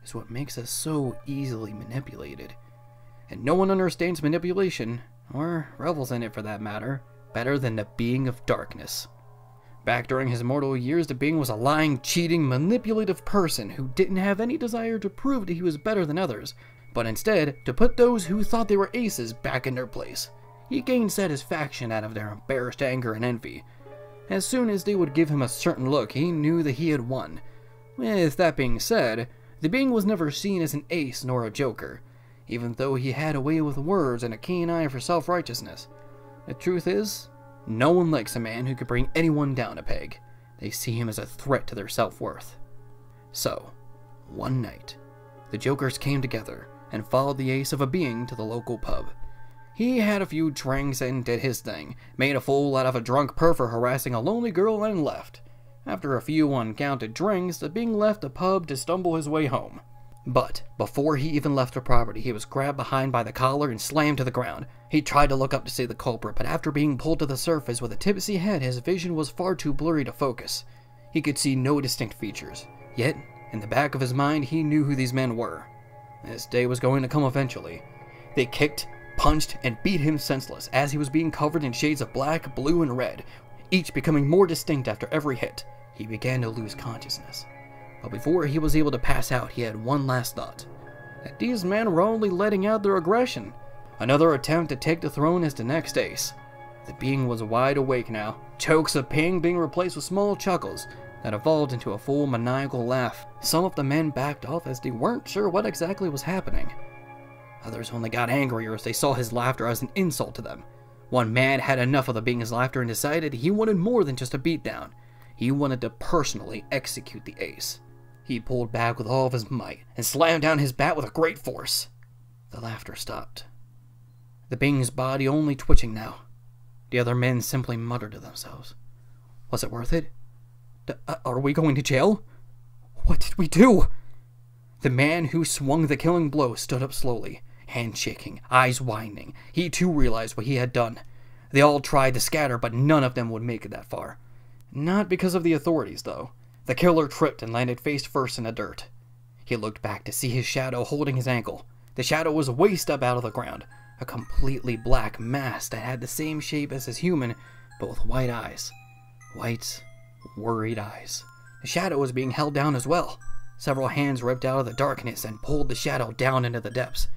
is what makes us so easily manipulated. And no one understands manipulation, or revels in it for that matter, better than the being of darkness. Back during his mortal years, the being was a lying, cheating, manipulative person who didn't have any desire to prove that he was better than others, but instead to put those who thought they were aces back in their place. He gained satisfaction out of their embarrassed anger and envy. As soon as they would give him a certain look, he knew that he had won. With that being said, the being was never seen as an ace nor a joker, even though he had a way with words and a keen eye for self-righteousness. The truth is, no one likes a man who could bring anyone down a peg. They see him as a threat to their self-worth. So, one night, The jokers came together and followed the ace of a being to the local pub. He had a few drinks and did his thing, made a fool out of a drunk pervert harassing a lonely girl and left. After a few uncounted drinks, the being left the pub to stumble his way home. But before he even left the property, he was grabbed behind by the collar and slammed to the ground. He tried to look up to see the culprit, but after being pulled to the surface with a tipsy head, his vision was far too blurry to focus. He could see no distinct features. Yet, in the back of his mind, he knew who these men were. This day was going to come eventually. They kicked, punched, and beat him senseless as he was being covered in shades of black, blue, and red, each becoming more distinct after every hit. He began to lose consciousness. But before he was able to pass out, he had one last thought. That these men were only letting out their aggression. Another attempt to take the throne as the next ace. The being was wide awake now, chokes of pain being replaced with small chuckles that evolved into a full maniacal laugh. Some of the men backed off as they weren't sure what exactly was happening. Others only got angrier as they saw his laughter as an insult to them. One man had enough of the being's laughter and decided he wanted more than just a beatdown. He wanted to personally execute the ace. He pulled back with all of his might and slammed down his bat with a great force. The laughter stopped. The being's body only twitching now. The other men simply muttered to themselves. Was it worth it? Are we going to jail? What did we do? The man who swung the killing blow stood up slowly, hand shaking, eyes widening. He too realized what he had done. They all tried to scatter, but none of them would make it that far. Not because of the authorities, though. The killer tripped and landed face first in the dirt. He looked back to see his shadow holding his ankle. The shadow was waist up out of the ground, a completely black mass that had the same shape as his human, but with white eyes. White, worried eyes. The shadow was being held down as well. Several hands ripped out of the darkness and pulled the shadow down into the depths.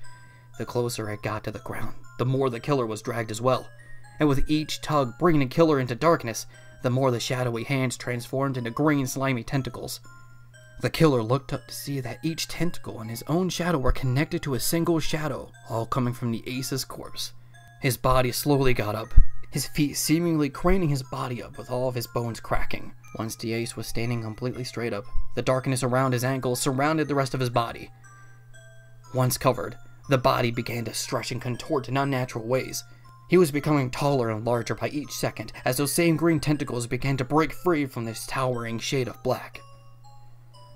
The closer it got to the ground, the more the killer was dragged as well. And with each tug bringing the killer into darkness, the more the shadowy hands transformed into green slimy tentacles. The killer looked up to see that each tentacle and his own shadow were connected to a single shadow, all coming from the ace's corpse. His body slowly got up, his feet seemingly craning his body up with all of his bones cracking. Once the ace was standing completely straight up, the darkness around his ankles surrounded the rest of his body. Once covered, the body began to stretch and contort in unnatural ways. He was becoming taller and larger by each second as those same green tentacles began to break free from this towering shade of black.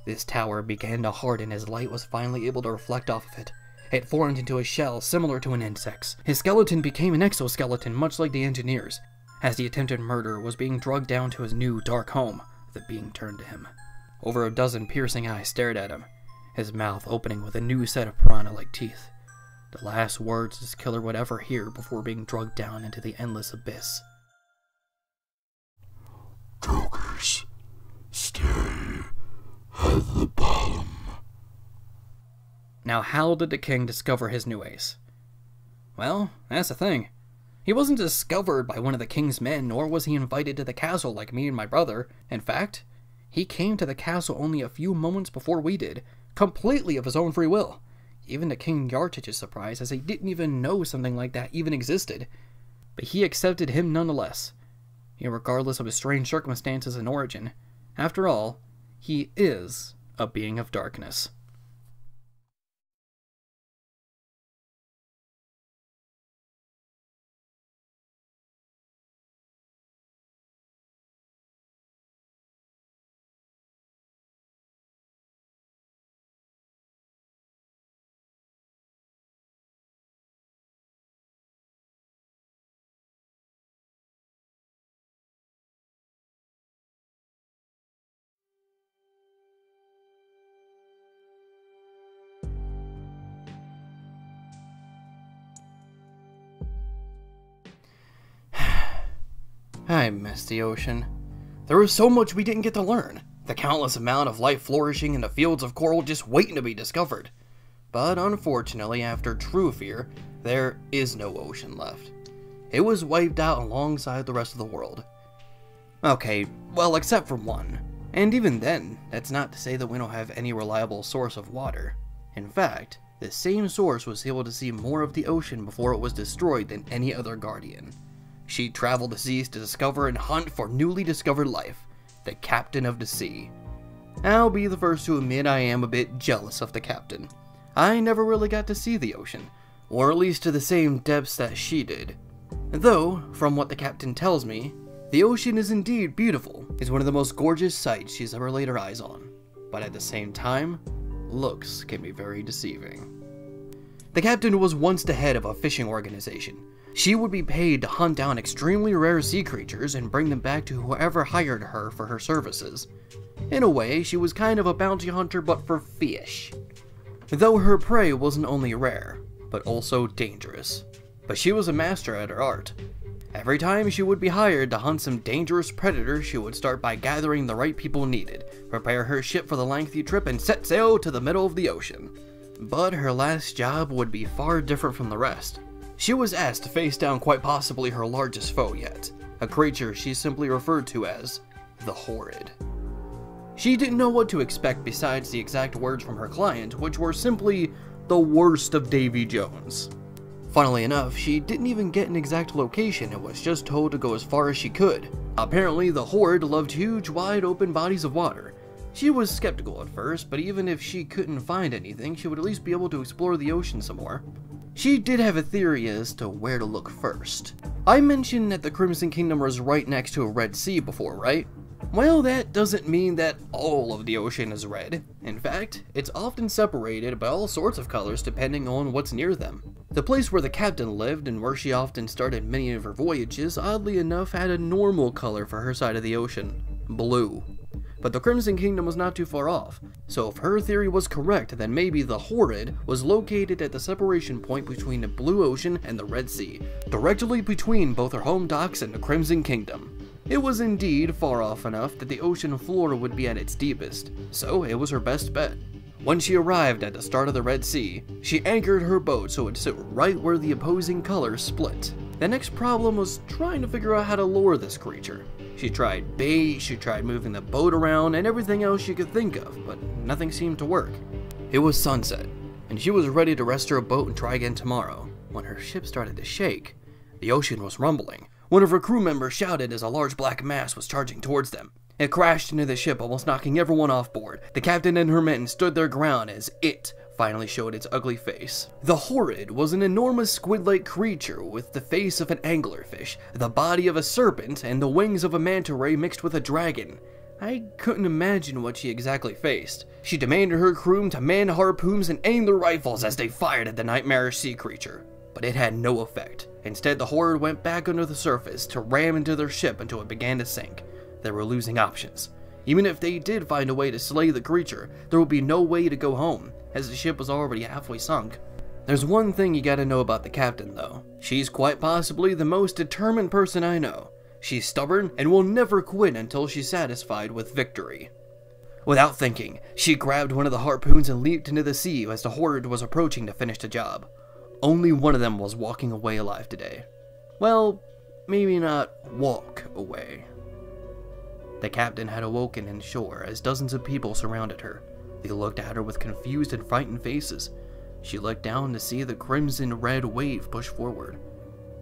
This tower began to harden as light was finally able to reflect off of it. It formed into a shell similar to an insect's. His skeleton became an exoskeleton much like the engineers. As the attempted murderer was being drugged down to his new dark home, the being turned to him. Over a dozen piercing eyes stared at him, his mouth opening with a new set of piranha-like teeth. The last words this killer would ever hear before being drugged down into the endless abyss.
Jokers, stay at the bottom.
Now how did the king discover his new ace? Well, that's the thing. He wasn't discovered by one of the king's men, nor was he invited to the castle like me and my brother. In fact, he came to the castle only a few moments before we did, completely of his own free will. Even to King Yartich's surprise, as he didn't even know something like that even existed. But he accepted him nonetheless, regardless of his strange circumstances and origin. After all, he is a being of darkness. I miss the ocean. There was so much we didn't get to learn. The countless amount of life flourishing in the fields of coral just waiting to be discovered. But unfortunately, after True Fear, there is no ocean left. It was wiped out alongside the rest of the world. Okay, well, except for one. And even then, that's not to say that we don't have any reliable source of water. In fact, the same source was able to see more of the ocean before it was destroyed than any other guardian. She traveled the seas to discover and hunt for newly discovered life, the Captain of the Sea. I'll be the first to admit I am a bit jealous of the Captain. I never really got to see the ocean, or at least to the same depths that she did. Though, from what the captain tells me, the ocean is indeed beautiful. It's one of the most gorgeous sights she's ever laid her eyes on. But at the same time, looks can be very deceiving. The captain was once the head of a fishing organization. She would be paid to hunt down extremely rare sea creatures and bring them back to whoever hired her for her services. In a way, she was kind of a bounty hunter but for fish. Though her prey wasn't only rare, but also dangerous. But she was a master at her art. Every time she would be hired to hunt some dangerous predator, she would start by gathering the right people needed, prepare her ship for the lengthy trip, and set sail to the middle of the ocean. But her last job would be far different from the rest. She was asked to face down quite possibly her largest foe yet, a creature she simply referred to as the Horrid. She didn't know what to expect besides the exact words from her client, which were simply the worst of Davy Jones. Funnily enough, she didn't even get an exact location and was just told to go as far as she could. Apparently, the Horde loved huge, wide open bodies of water. She was skeptical at first, but even if she couldn't find anything, she would at least be able to explore the ocean some more. She did have a theory as to where to look first. I mentioned that the Crimson Kingdom was right next to a Red Sea before, right? Well, that doesn't mean that all of the ocean is red. In fact, it's often separated by all sorts of colors depending on what's near them. The place where the captain lived and where she often started many of her voyages, oddly enough, had a normal color for her side of the ocean: blue. But the Crimson Kingdom was not too far off, so if her theory was correct, then maybe the Horrid was located at the separation point between the Blue Ocean and the Red Sea, directly between both her home docks and the Crimson Kingdom. It was indeed far off enough that the ocean floor would be at its deepest, so it was her best bet. When she arrived at the start of the Red Sea, she anchored her boat so it would sit right where the opposing colors split. The next problem was trying to figure out how to lure this creature. She tried bait, she tried moving the boat around, and everything else she could think of, but nothing seemed to work. It was sunset, and she was ready to rest her boat and try again tomorrow, when her ship started to shake. The ocean was rumbling. One of her crew members shouted as a large black mass was charging towards them. It crashed into the ship, almost knocking everyone off board. The captain and her men stood their ground as it finally showed its ugly face. The Horrid was an enormous squid-like creature with the face of an anglerfish, the body of a serpent, and the wings of a manta ray mixed with a dragon. I couldn't imagine what she exactly faced. She demanded her crew to man harpoons and aim their rifles as they fired at the nightmarish sea creature. But it had no effect. Instead, the Horrid went back under the surface to ram into their ship until it began to sink. They were losing options. Even if they did find a way to slay the creature, there would be no way to go home, as the ship was already halfway sunk. There's one thing you gotta know about the captain, though. She's quite possibly the most determined person I know. She's stubborn and will never quit until she's satisfied with victory. Without thinking, she grabbed one of the harpoons and leaped into the sea as the Horrid was approaching to finish the job. Only one of them was walking away alive today. Well, maybe not walk away. The captain had awoken in shore as dozens of people surrounded her. They looked at her with confused and frightened faces. She looked down to see the crimson-red wave push forward.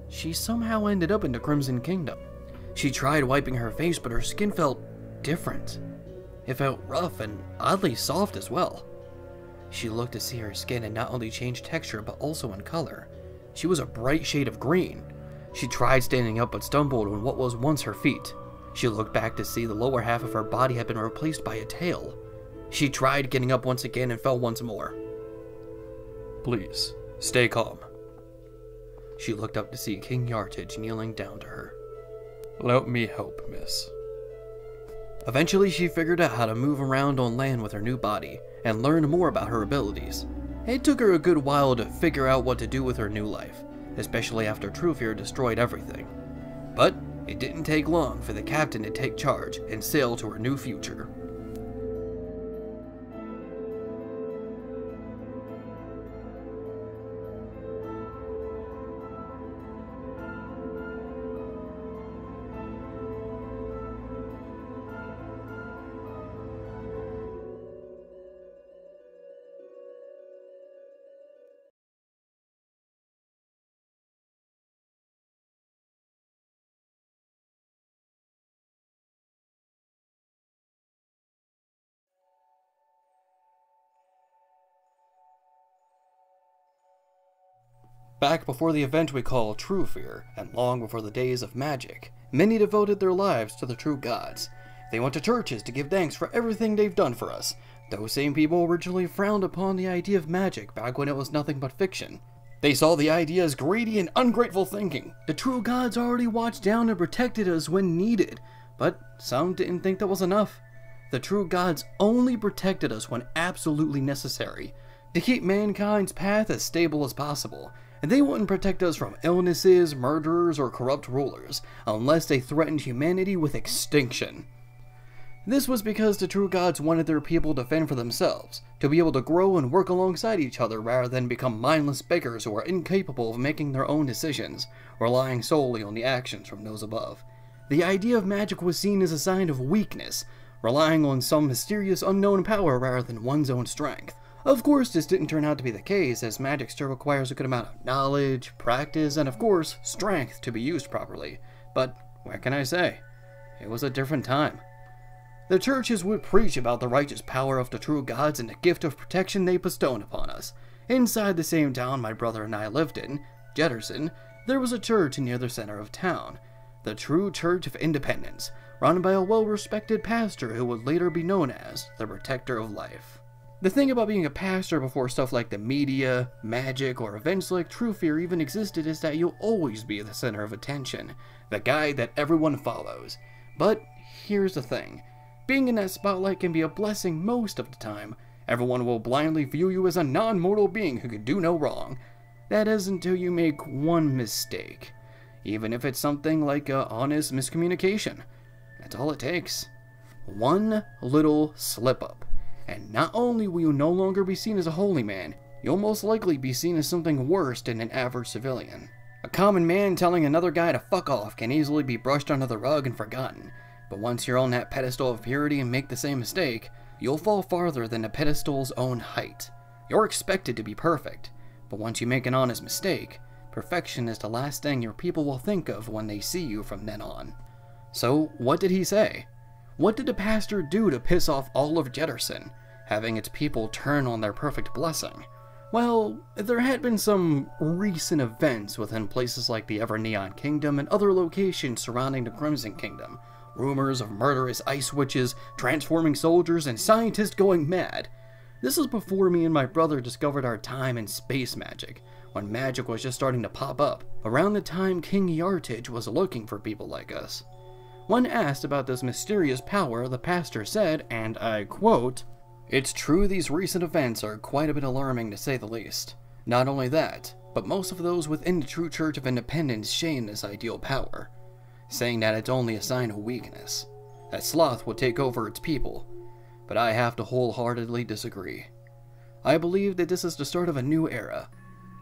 She somehow ended up in the Crimson Kingdom. She tried wiping her face, but her skin felt different. It felt rough and oddly soft as well. She looked to see her skin had not only changed texture, but also in color. She was a bright shade of green. She tried standing up, but stumbled on what was once her feet. She looked back to see the lower half of her body had been replaced by a tail. She tried getting up once again and fell once more. "Please, stay calm." She looked up to see King Yartage kneeling down to her. "Let me help, miss." Eventually, she figured out how to move around on land with her new body, and learned more about her abilities. It took her a good while to figure out what to do with her new life, especially after Truefear destroyed everything. But it didn't take long for the captain to take charge and sail to her new future. Back before the event we call True Fear, and long before the days of Mgic, many devoted their lives to the true gods. They went to churches to give thanks for everything they've done for us. Those same people originally frowned upon the idea of magic back when it was nothing but fiction. They saw the idea as greedy and ungrateful thinking. The true gods already watched down and protected us when needed, but some didn't think that was enough. The true gods only protected us when absolutely necessary, to keep mankind's path as stable as possible, and they wouldn't protect us from illnesses, murderers, or corrupt rulers, unless they threatened humanity with extinction. This was because the true gods wanted their people to fend for themselves, to be able to grow and work alongside each other rather than become mindless beggars who are incapable of making their own decisions, relying solely on the actions from those above. The idea of magic was seen as a sign of weakness, relying on some mysterious unknown power rather than one's own strength. Of course, this didn't turn out to be the case, as magic still requires a good amount of knowledge, practice, and of course, strength to be used properly. But what can I say? It was a different time. The churches would preach about the righteous power of the true gods and the gift of protection they bestowed upon us. Inside the same town my brother and I lived in, Jetterson, there was a church near the center of town, the True Church of Independence, run by a well-respected pastor who would later be known as the Protector of Life. The thing about being a pastor before stuff like the media, magic, or events like True Fear even existed is that you'll always be the center of attention, the guy that everyone follows. But here's the thing. Being in that spotlight can be a blessing most of the time. Everyone will blindly view you as a non-mortal being who could do no wrong. That is until you make one mistake. Even if it's something like an honest miscommunication. That's all it takes. One little slip-up. And not only will you no longer be seen as a holy man, you'll most likely be seen as something worse than an average civilian. A common man telling another guy to fuck off can easily be brushed under the rug and forgotten. But once you're on that pedestal of purity and make the same mistake, you'll fall farther than the pedestal's own height. You're expected to be perfect, but once you make an honest mistake, perfection is the last thing your people will think of when they see you from then on. So, what did he say? What did the pastor do to piss off all of Jetterson, having its people turn on their perfect blessing? Well, there had been some recent events within places like the Ever-Neon Kingdom and other locations surrounding the Crimson Kingdom. Rumors of murderous ice witches, transforming soldiers, and scientists going mad. This is before me and my brother discovered our time in space magic, when magic was just starting to pop up, around the time King Yartage was looking for people like us. When asked about this mysterious power, the pastor said, and I quote, "It's true these recent events are quite a bit alarming to say the least. Not only that, but most of those within the True Church of Independence shame this ideal power, saying that it's only a sign of weakness, that sloth will take over its people, but I have to wholeheartedly disagree. I believe that this is the start of a new era.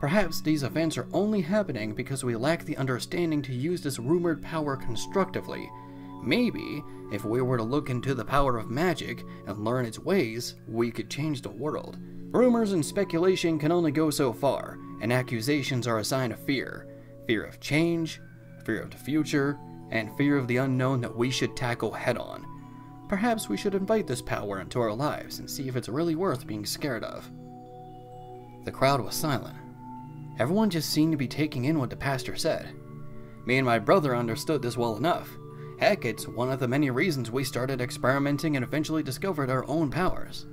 Perhaps these events are only happening because we lack the understanding to use this rumored power constructively. Maybe, if we were to look into the power of magic and learn its ways, we could change the world. Rumors and speculation can only go so far, and accusations are a sign of fear. Fear of change, fear of the future, and fear of the unknown that we should tackle head-on. Perhaps we should invite this power into our lives and see if it's really worth being scared of." The crowd was silent. Everyone just seemed to be taking in what the pastor said. Me and my brother understood this well enough. Heck, it's one of the many reasons we started experimenting and eventually discovered our own powers.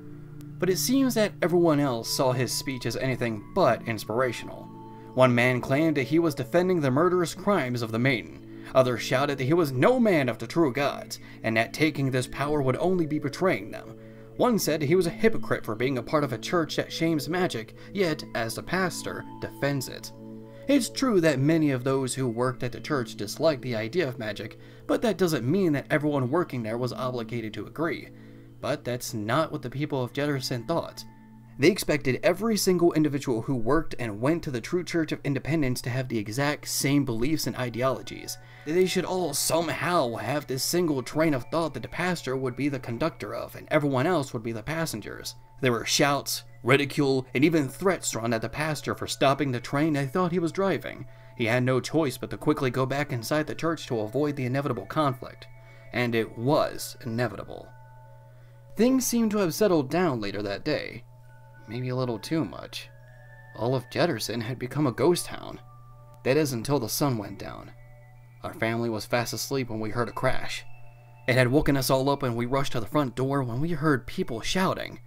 But it seems that everyone else saw his speech as anything but inspirational. One man claimed that he was defending the murderous crimes of the Maiden. Others shouted that he was no man of the true gods, and that taking this power would only be betraying them. One said he was a hypocrite for being a part of a church that shames magic, yet, as the pastor, defends it. It's true that many of those who worked at the church disliked the idea of magic, but that doesn't mean that everyone working there was obligated to agree. But that's not what the people of Jetterson thought. They expected every single individual who worked and went to the True Church of Independence to have the exact same beliefs and ideologies. They should all somehow have this single train of thought that the pastor would be the conductor of, and everyone else would be the passengers. There were shouts, ridicule, and even threats thrown at the pastor for stopping the train they thought he was driving. He had no choice but to quickly go back inside the church to avoid the inevitable conflict. And it was inevitable. Things seemed to have settled down later that day. Maybe a little too much. All of Jederson had become a ghost town. That is until the sun went down. Our family was fast asleep when we heard a crash. It had woken us all up and we rushed to the front door when we heard people shouting.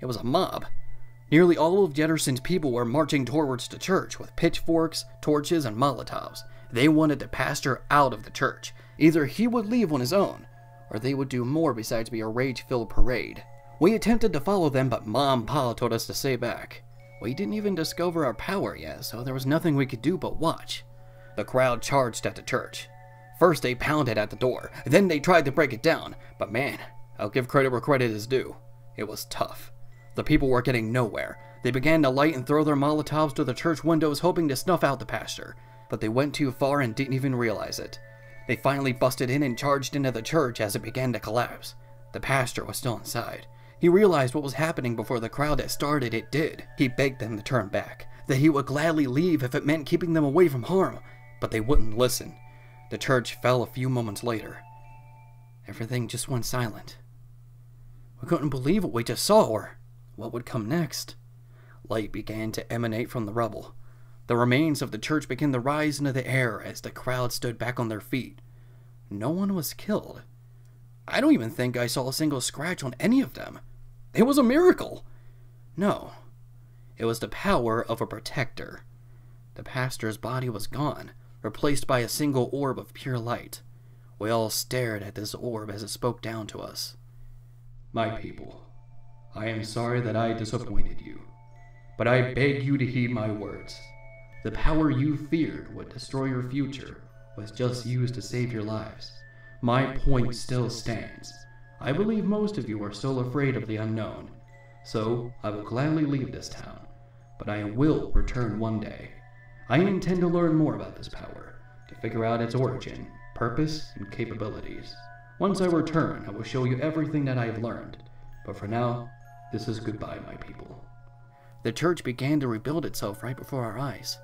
It was a mob. Nearly all of Jederson's people were marching towards the church with pitchforks, torches, and Molotovs. They wanted the pastor out of the church. Either he would leave on his own, or they would do more besides be a rage-filled parade. We attempted to follow them, but Mom and Pa told us to stay back. We didn't even discover our power yet, so there was nothing we could do but watch. The crowd charged at the church. First they pounded at the door, then they tried to break it down, but man, I'll give credit where credit is due. It was tough. The people were getting nowhere. They began to light and throw their Molotovs to the church windows hoping to snuff out the pastor, but they went too far and didn't even realize it. They finally busted in and charged into the church as it began to collapse. The pastor was still inside. He realized what was happening before the crowd that started it did. He begged them to turn back, that he would gladly leave if it meant keeping them away from harm, but they wouldn't listen. The church fell a few moments later. Everything just went silent. We couldn't believe what we just saw, or what would come next. Light began to emanate from the rubble. The remains of the church began to rise into the air as the crowd stood back on their feet. No one was killed. I don't even think I saw a single scratch on any of them. It was a miracle. No, it was the power of a protector. The pastor's body was gone, replaced by a single orb of pure light. We all stared at this orb as it spoke down to us. My people, I am sorry that I disappointed you, but I beg you to heed my words. The power you feared would destroy your future was just used to save your lives. My point still stands. I believe most of you are still afraid of the unknown, so I will gladly leave this town, but I will return one day. I intend to learn more about this power, to figure out its origin, purpose, and capabilities. Once I return, I will show you everything that I have learned, but for now, this is goodbye, my people. The church began to rebuild itself right before our eyes.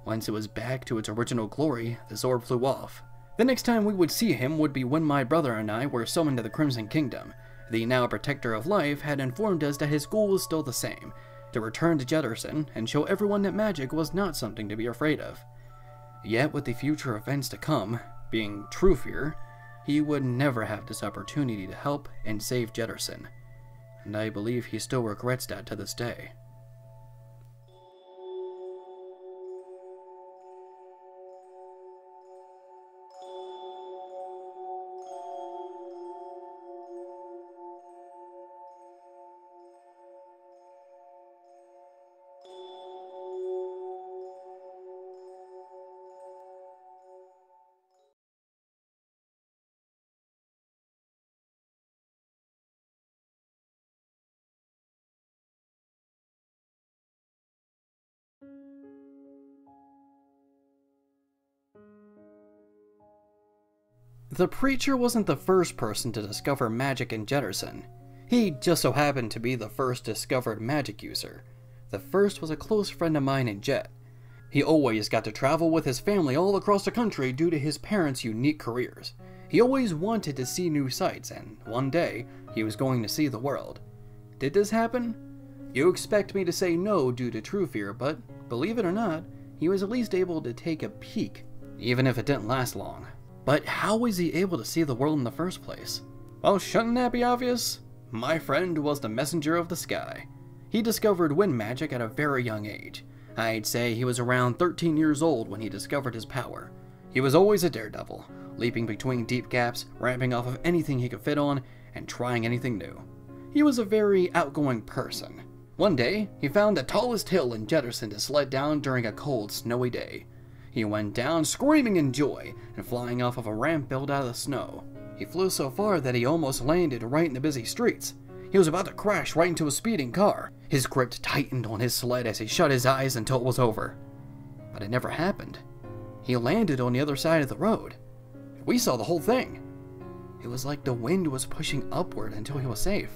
Once it was back to its original glory, the orb flew off. The next time we would see him would be when my brother and I were summoned to the Crimson Kingdom. The now Protector of Life had informed us that his goal was still the same, to return to Jederson and show everyone that magic was not something to be afraid of. Yet with the future events to come, being true fear, he would never have this opportunity to help and save Jederson, and I believe he still regrets that to this day. The preacher wasn't the first person to discover magic in Jederson. He just so happened to be the first discovered magic user. The first was a close friend of mine in Jet. He always got to travel with his family all across the country due to his parents' unique careers. He always wanted to see new sights, and one day, he was going to see the world. Did this happen? You expect me to say no due to true fear, but believe it or not, he was at least able to take a peek, even if it didn't last long. But how was he able to see the world in the first place? Well, shouldn't that be obvious? My friend was the messenger of the sky. He discovered wind magic at a very young age. I'd say he was around 13 years old when he discovered his power. He was always a daredevil, leaping between deep gaps, ramping off of anything he could fit on, and trying anything new. He was a very outgoing person. One day, he found the tallest hill in Jederson to sled down during a cold, snowy day. He went down screaming in joy and flying off of a ramp built out of the snow. He flew so far that he almost landed right in the busy streets. He was about to crash right into a speeding car. His grip tightened on his sled as he shut his eyes until it was over. But it never happened. He landed on the other side of the road. We saw the whole thing. It was like the wind was pushing upward until he was safe.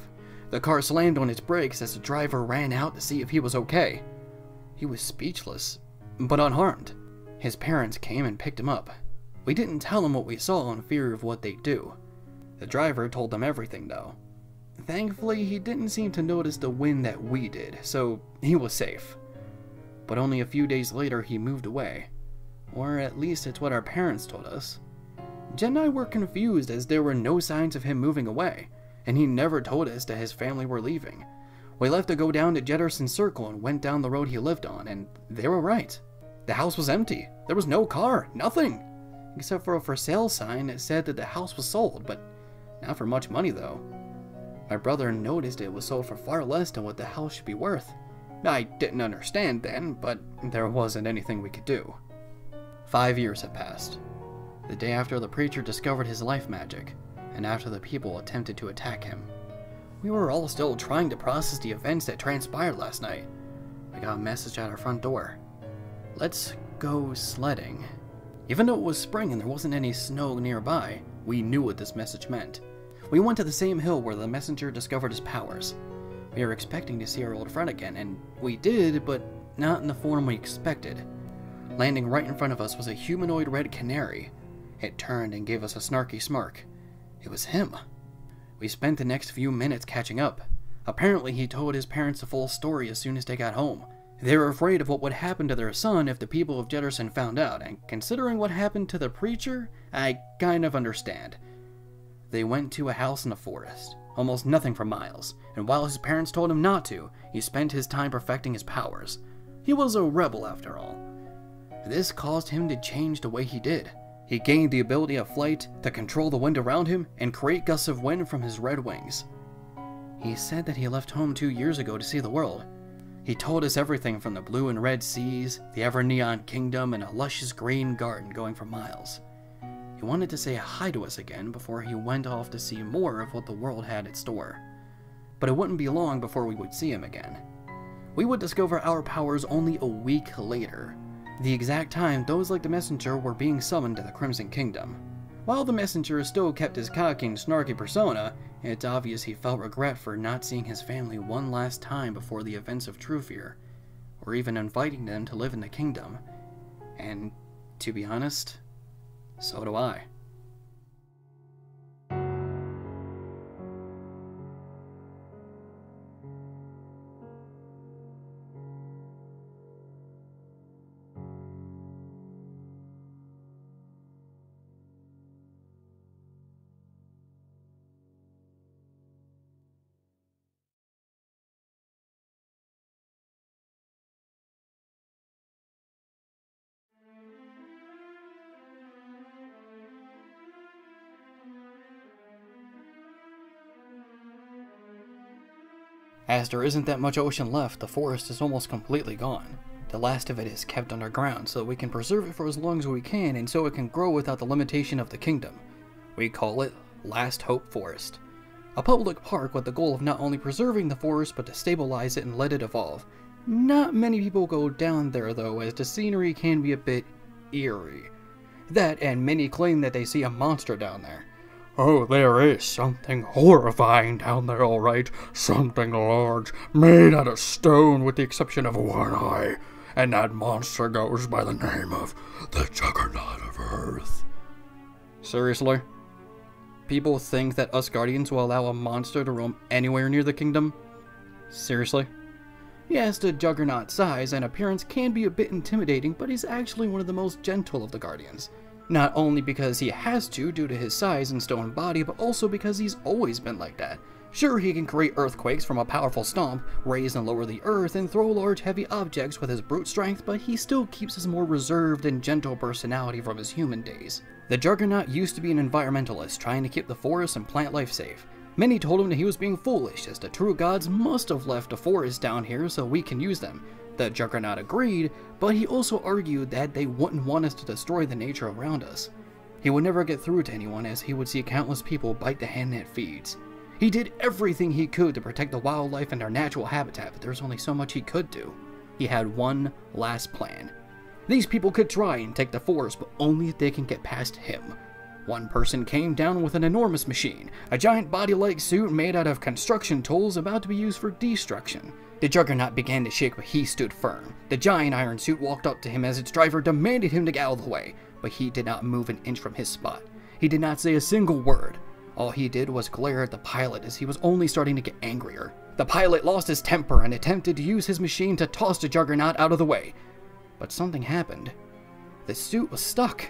The car slammed on its brakes as the driver ran out to see if he was okay. He was speechless, but unharmed. His parents came and picked him up. We didn't tell him what we saw in fear of what they'd do. The driver told them everything though. Thankfully, he didn't seem to notice the wind that we did, so he was safe. but only a few days later he moved away. Or at least it's what our parents told us. Jen and I were confused as there were no signs of him moving away, and he never told us that his family were leaving. We left to go down to Jetterson Circle and went down the road he lived on, and they were right. The house was empty. There was no car, nothing. Except for a for sale sign that said that the house was sold, but not for much money though. My brother noticed it was sold for far less than what the house should be worth. I didn't understand then, but there wasn't anything we could do. 5 years had passed. The day after the preacher discovered his life magic, and after the people attempted to attack him. We were all still trying to process the events that transpired last night. We got a message at our front door. Let's go sledding. Even though it was spring and there wasn't any snow nearby, we knew what this message meant. We went to the same hill where the messenger discovered his powers. We were expecting to see our old friend again, and we did, but not in the form we expected. Landing right in front of us was a humanoid red canary. It turned and gave us a snarky smirk. It was him. We spent the next few minutes catching up. Apparently he told his parents the full story as soon as they got home. They were afraid of what would happen to their son if the people of Jetterson found out, and considering what happened to the preacher, I kind of understand. They went to a house in the forest, almost nothing for miles, and while his parents told him not to, he spent his time perfecting his powers. He was a rebel after all. This caused him to change the way he did. He gained the ability of flight to control the wind around him and create gusts of wind from his red wings. He said that he left home 2 years ago to see the world. He told us everything from the blue and red seas, the ever-neon kingdom, and a luscious green garden going for miles. He wanted to say hi to us again before he went off to see more of what the world had in store. But it wouldn't be long before we would see him again. We would discover our powers only a week later, the exact time those like the messenger were being summoned to the Crimson Kingdom. While the messenger still kept his cocky and snarky persona, it's obvious he felt regret for not seeing his family one last time before the events of True Fear, or even inviting them to live in the kingdom. And, to be honest, so do I. As there isn't that much ocean left, the forest is almost completely gone. The last of it is kept underground so we can preserve it for as long as we can and so it can grow without the limitation of the kingdom. We call it Last Hope Forest. A public park with the goal of not only preserving the forest but to stabilize it and let it evolve. Not many people go down there though, as the scenery can be a bit eerie. That and many claim that they see a monster down there.
Oh, there is something horrifying down there, all right. Something large, made out of stone with the exception of one eye. And that monster goes by the name of the Juggernaut of Earth.
Seriously? People think that us Guardians will allow a monster to roam anywhere near the kingdom? Seriously? Yes, the Juggernaut's size and appearance can be a bit intimidating, but he's actually one of the most gentle of the Guardians. Not only because he has to due to his size and stone body, but also because he's always been like that. Sure, he can create earthquakes from a powerful stomp, raise and lower the earth, and throw large heavy objects with his brute strength, but he still keeps his more reserved and gentle personality from his human days. The Juggernaut used to be an environmentalist trying to keep the forest and plant life safe. Many told him that he was being foolish, as the true gods must have left a forest down here so we can use them. The Juggernaut agreed, but he also argued that they wouldn't want us to destroy the nature around us. He would never get through to anyone, as he would see countless people bite the hand that feeds. He did everything he could to protect the wildlife and their natural habitat, but there's only so much he could do. He had one last plan. These people could try and take the forest, but only if they can get past him. One person came down with an enormous machine, a giant body-like suit made out of construction tools about to be used for destruction. The Juggernaut began to shake, but he stood firm. The giant iron suit walked up to him as its driver demanded him to get out of the way, but he did not move an inch from his spot. He did not say a single word. All he did was glare at the pilot as he was only starting to get angrier. The pilot lost his temper and attempted to use his machine to toss the Juggernaut out of the way. But something happened. The suit was stuck.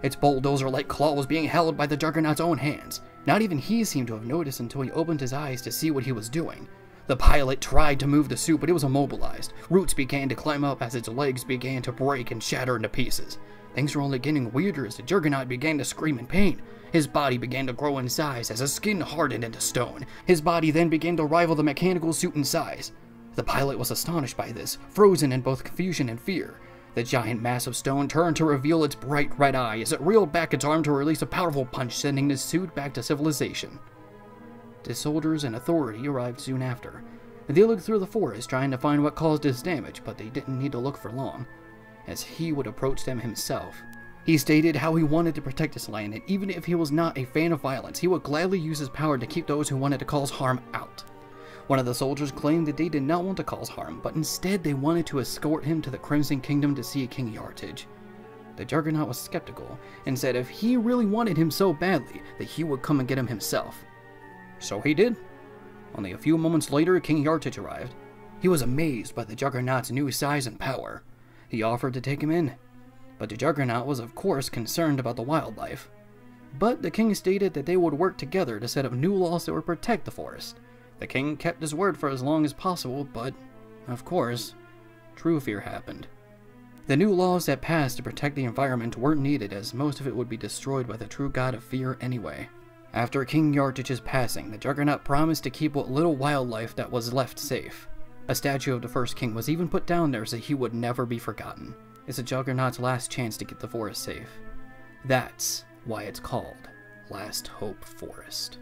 Its bulldozer-like claw was being held by the Juggernaut's own hands. Not even he seemed to have noticed until he opened his eyes to see what he was doing. The pilot tried to move the suit, but it was immobilized. Roots began to climb up as its legs began to break and shatter into pieces. Things were only getting weirder as the Juggernaut began to scream in pain. His body began to grow in size as his skin hardened into stone. His body then began to rival the mechanical suit in size. The pilot was astonished by this, frozen in both confusion and fear. The giant mass of stone turned to reveal its bright red eye as it reeled back its arm to release a powerful punch, sending the suit back to civilization. The soldiers and authority arrived soon after. They looked through the forest trying to find what caused his damage, but they didn't need to look for long, as he would approach them himself. He stated how he wanted to protect his land, and even if he was not a fan of violence, he would gladly use his power to keep those who wanted to cause harm out. One of the soldiers claimed that they did not want to cause harm, but instead they wanted to escort him to the Crimson Kingdom to see King Yartage. The Juggernaut was skeptical, and said if he really wanted him so badly, that he would come and get him himself. So he did. Only a few moments later, King Yartage arrived. He was amazed by the Juggernaut's new size and power. He offered to take him in, but the Juggernaut was of course concerned about the wildlife. But the king stated that they would work together to set up new laws that would protect the forest. The king kept his word for as long as possible, but, of course, true fear happened. The new laws that passed to protect the environment weren't needed, as most of it would be destroyed by the true god of fear anyway. After King Yartage's passing, the Juggernaut promised to keep what little wildlife that was left safe. A statue of the first king was even put down there so he would never be forgotten. It's the Juggernaut's last chance to get the forest safe. That's why it's called Last Hope Forest.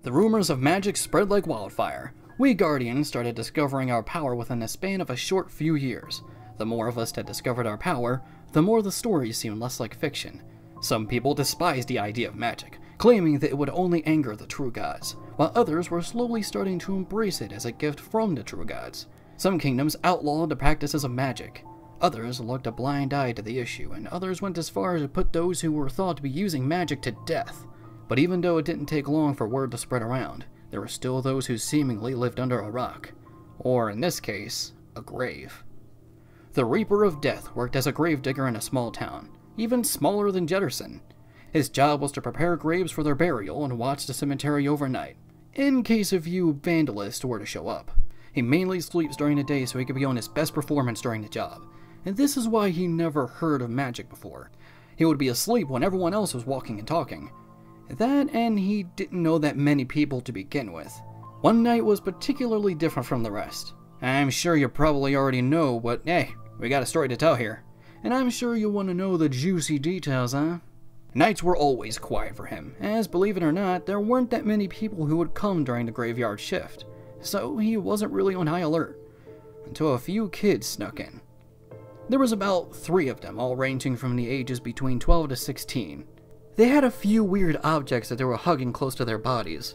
The rumors of magic spread like wildfire. We Guardians started discovering our power within the span of a short few years. The more of us that discovered our power, the more the stories seemed less like fiction. Some people despised the idea of magic, claiming that it would only anger the true gods, while others were slowly starting to embrace it as a gift from the true gods. Some kingdoms outlawed the practices of magic. Others looked a blind eye to the issue, and others went as far as to put those who were thought to be using magic to death. But even though it didn't take long for word to spread around, there were still those who seemingly lived under a rock. Or, in this case, a grave. The Reaper of Death worked as a gravedigger in a small town, even smaller than Jetterson. His job was to prepare graves for their burial and watch the cemetery overnight, in case a few vandalists were to show up. He mainly sleeps during the day so he could be on his best performance during the job, and this is why he never heard of magic before. He would be asleep when everyone else was walking and talking. That, and he didn't know that many people to begin with. One night was particularly different from the rest. I'm sure you probably already know, but hey, we got a story to tell here. And I'm sure you want to know the juicy details, huh? Nights were always quiet for him, as believe it or not, there weren't that many people who would come during the graveyard shift. So he wasn't really on high alert, until a few kids snuck in. There was about 3 of them, all ranging from the ages between 12 to 16. They had a few weird objects that they were hugging close to their bodies.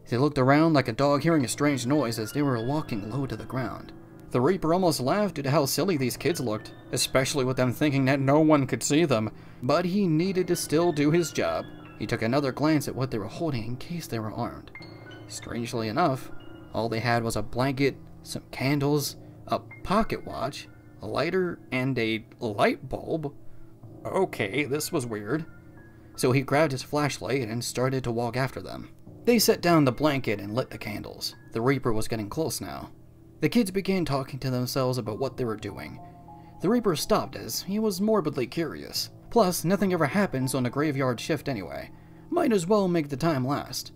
They looked around like a dog hearing a strange noise as they were walking low to the ground. The Reaper almost laughed due to how silly these kids looked, especially with them thinking that no one could see them, but he needed to still do his job. He took another glance at what they were holding in case they were armed. Strangely enough, all they had was a blanket, some candles, a pocket watch, a lighter, and a light bulb. Okay, this was weird. So he grabbed his flashlight and started to walk after them. They set down the blanket and lit the candles. The Reaper was getting close now. The kids began talking to themselves about what they were doing. The Reaper stopped as he was morbidly curious. Plus, nothing ever happens on a graveyard shift anyway. Might as well make the time last.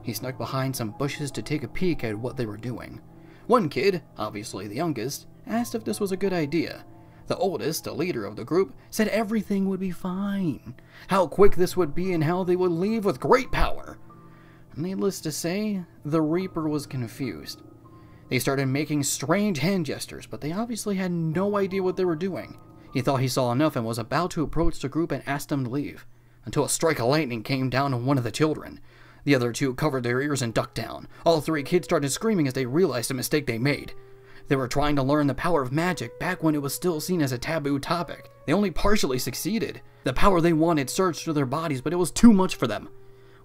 He snuck behind some bushes to take a peek at what they were doing. One kid, obviously the youngest, asked if this was a good idea. The oldest, the leader of the group, said everything would be fine, how quick this would be and how they would leave with great power. Needless to say, the Reaper was confused. They started making strange hand gestures, but they obviously had no idea what they were doing. He thought he saw enough and was about to approach the group and ask them to leave, until a strike of lightning came down on one of the children. The other two covered their ears and ducked down. All three kids started screaming as they realized the mistake they made. They were trying to learn the power of magic back when it was still seen as a taboo topic. They only partially succeeded. The power they wanted surged through their bodies, but it was too much for them.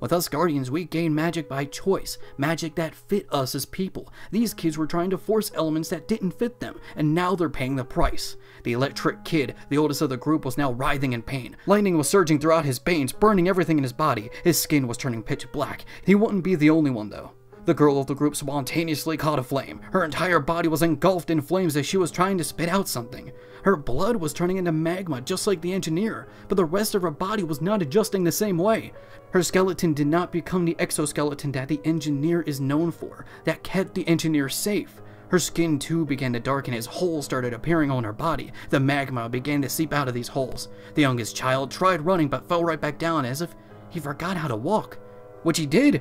With us Guardians, we gain magic by choice, magic that fit us as people. These kids were trying to force elements that didn't fit them, and now they're paying the price. The electric kid, the oldest of the group, was now writhing in pain. Lightning was surging throughout his veins, burning everything in his body. His skin was turning pitch black. He wouldn't be the only one, though. The girl of the group spontaneously caught a flame. Her entire body was engulfed in flames as she was trying to spit out something. Her blood was turning into magma just like the engineer, but the rest of her body was not adjusting the same way. Her skeleton did not become the exoskeleton that the engineer is known for, that kept the engineer safe. Her skin too began to darken as holes started appearing on her body. The magma began to seep out of these holes. The youngest child tried running but fell right back down as if he forgot how to walk, which he did.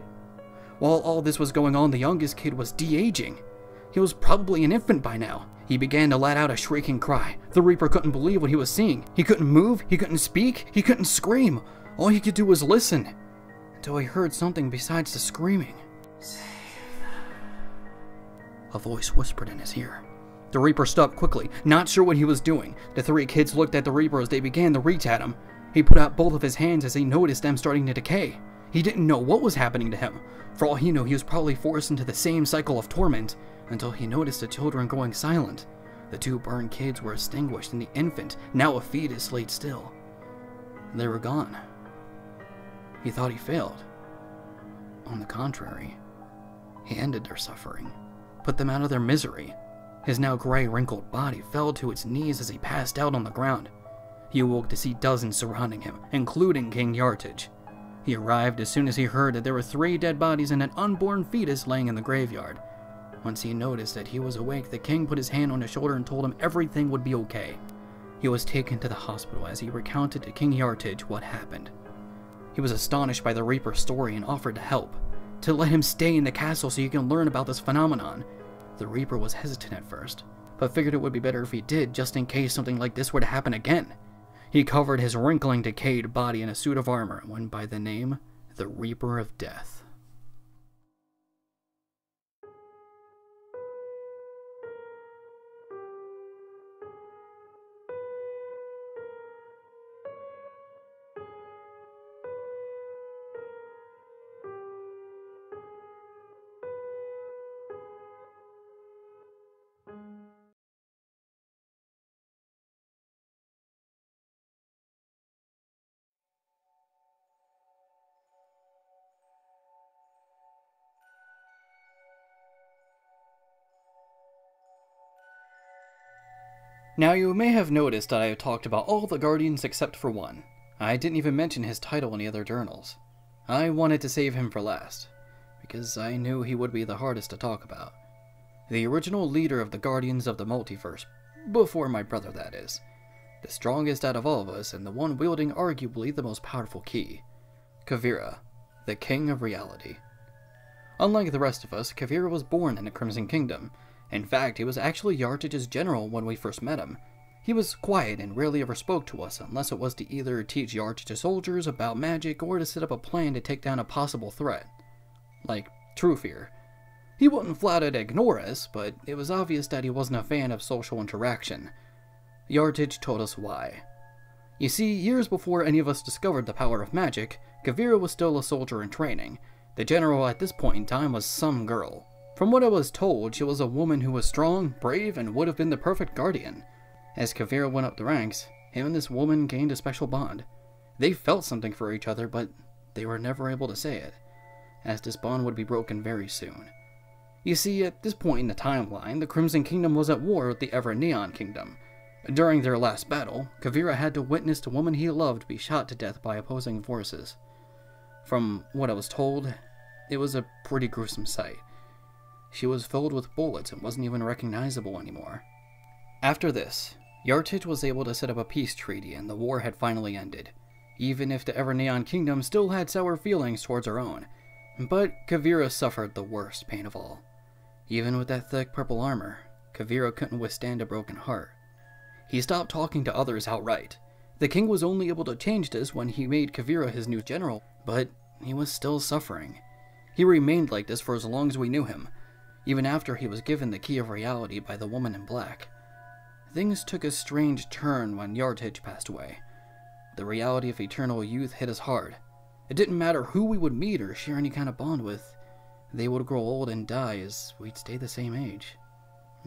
While all this was going on, the youngest kid was de-aging. He was probably an infant by now. He began to let out a shrieking cry. The Reaper couldn't believe what he was seeing. He couldn't move, he couldn't speak, he couldn't scream. All he could do was listen, until he heard something besides the screaming. A voice whispered in his ear. The Reaper stopped quickly, not sure what he was doing. The three kids looked at the Reaper as they began to reach at him. He put out both of his hands as he noticed them starting to decay. He didn't know what was happening to him. For all he knew, he was probably forced into the same cycle of torment, until he noticed the children going silent. The two burned kids were extinguished, and the infant, now a fetus, laid still. They were gone. He thought he failed. On the contrary, he ended their suffering, put them out of their misery. His now gray, wrinkled body fell to its knees as he passed out on the ground. He awoke to see dozens surrounding him, including King Yartage. He arrived as soon as he heard that there were 3 dead bodies and an unborn fetus laying in the graveyard. Once he noticed that he was awake, the king put his hand on his shoulder and told him everything would be okay. He was taken to the hospital as he recounted to King Yartage what happened. He was astonished by the Reaper's story and offered to help, to let him stay in the castle so he can learn about this phenomenon. The Reaper was hesitant at first, but figured it would be better if he did, just in case something like this were to happen again. He covered his wrinkling, decayed body in a suit of armor and went by the name the Reaper of Death. Now you may have noticed that I have talked about all the Guardians except for one. I didn't even mention his title in the other journals. I wanted to save him for last, because I knew he would be the hardest to talk about. The original leader of the Guardians of the Multiverse, before my brother that is. The strongest out of all of us and the one wielding arguably the most powerful key. Kuvera, the King of Reality. Unlike the rest of us, Kuvera was born in the Crimson Kingdom. In fact, he was actually Yartage's general when we first met him. He was quiet and rarely ever spoke to us unless it was to either teach Yartage's soldiers about magic or to set up a plan to take down a possible threat. Like True Fear. He wouldn't flat out ignore us, but it was obvious that he wasn't a fan of social interaction. Yartage told us why. You see, years before any of us discovered the power of magic, Kuvera was still a soldier in training. The general at this point in time was some girl. From what I was told, she was a woman who was strong, brave, and would have been the perfect guardian. As Kuvera went up the ranks, him and this woman gained a special bond. They felt something for each other, but they were never able to say it, as this bond would be broken very soon. You see, at this point in the timeline, the Crimson Kingdom was at war with the Ever-Neon Kingdom. During their last battle, Kuvera had to witness the woman he loved be shot to death by opposing forces. From what I was told, it was a pretty gruesome sight. She was filled with bullets and wasn't even recognizable anymore. After this, Yartich was able to set up a peace treaty and the war had finally ended, even if the Ever-Neon Kingdom still had sour feelings towards our own. But Kuvera suffered the worst pain of all. Even with that thick purple armor, Kuvera couldn't withstand a broken heart. He stopped talking to others outright. The king was only able to change this when he made Kuvera his new general, but he was still suffering. He remained like this for as long as we knew him, even after he was given the key of reality by the woman in black. Things took a strange turn when Yartich passed away. The reality of eternal youth hit us hard. It didn't matter who we would meet or share any kind of bond with. They would grow old and die as we'd stay the same age.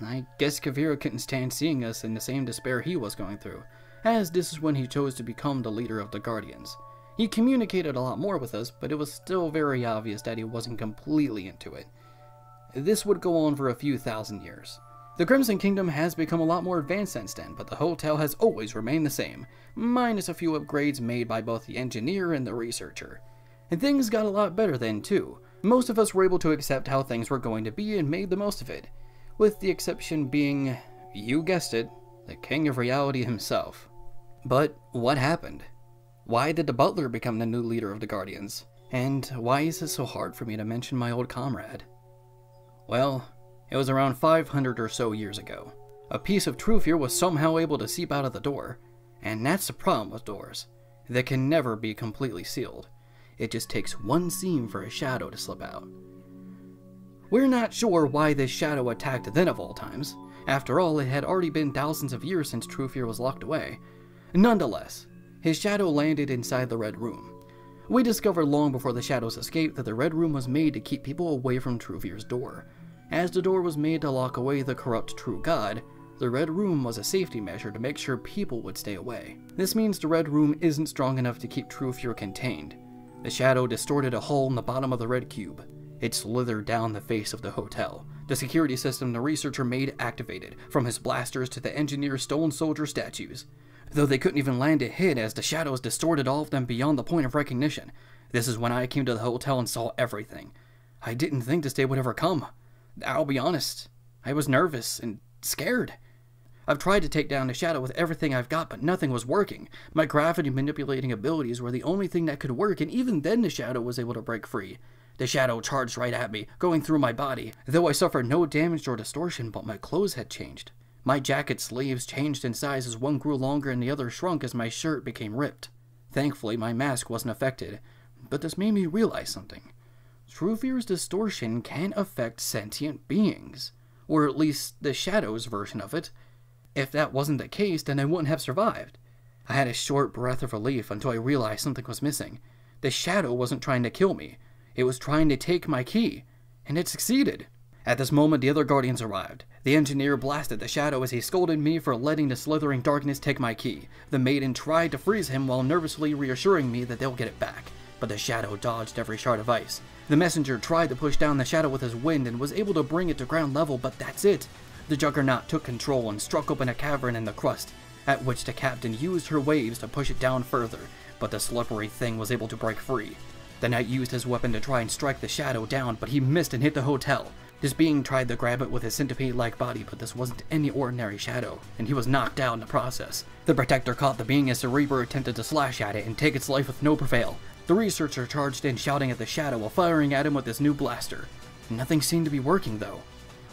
I guess Kuvera couldn't stand seeing us in the same despair he was going through, as this is when he chose to become the leader of the Guardians. He communicated a lot more with us, but it was still very obvious that he wasn't completely into it. This would go on for a few thousand years. The Crimson Kingdom has become a lot more advanced since then, but the hotel has always remained the same, minus a few upgrades made by both the engineer and the researcher. And things got a lot better then too. Most of us were able to accept how things were going to be and made the most of it, with the exception being, you guessed it, the King of Reality himself. But what happened? Why did the Butler become the new leader of the Guardians? And why is it so hard for me to mention my old comrade? Well, it was around 500 or so years ago. A piece of Trufir was somehow able to seep out of the door, and that's the problem with doors. They can never be completely sealed. It just takes one seam for a shadow to slip out. We're not sure why this shadow attacked then of all times. After all, it had already been thousands of years since Trufir was locked away. Nonetheless, his shadow landed inside the Red Room. We discovered long before the shadows escaped that the Red Room was made to keep people away from Trufir's door. As the door was made to lock away the corrupt true god, the Red Room was a safety measure to make sure people would stay away. This means the Red Room isn't strong enough to keep Trufir contained. The shadow distorted a hole in the bottom of the Red Cube. It slithered down the face of the hotel. The security system the researcher made activated, from his blasters to the engineer's stone soldier statues. Though they couldn't even land a hit as the shadows distorted all of them beyond the point of recognition. This is when I came to the hotel and saw everything. I didn't think this day would ever come. I'll be honest, I was nervous and scared. I've tried to take down the shadow with everything I've got, but nothing was working. My gravity manipulating abilities were the only thing that could work, and even then the shadow was able to break free. The shadow charged right at me, going through my body, though I suffered no damage or distortion, but my clothes had changed. My jacket sleeves changed in size as one grew longer and the other shrunk as my shirt became ripped. Thankfully, my mask wasn't affected, but this made me realize something. Trufir's distortion can affect sentient beings, or at least the shadow's version of it. If that wasn't the case, then I wouldn't have survived. I had a short breath of relief until I realized something was missing. The shadow wasn't trying to kill me. It was trying to take my key, and it succeeded. At this moment, the other Guardians arrived. The engineer blasted the shadow as he scolded me for letting the slithering darkness take my key. The maiden tried to freeze him while nervously reassuring me that they'll get it back, but the shadow dodged every shard of ice. The messenger tried to push down the shadow with his wind and was able to bring it to ground level, but that's it. The Juggernaut took control and struck open a cavern in the crust, at which the captain used her waves to push it down further, but the slippery thing was able to break free. The knight used his weapon to try and strike the shadow down, but he missed and hit the hotel. This being tried to grab it with his centipede-like body, but this wasn't any ordinary shadow, and he was knocked out in the process. The protector caught the being as the reaper attempted to slash at it and take its life with no prevail. The researcher charged in, shouting at the shadow while firing at him with his new blaster. Nothing seemed to be working, though.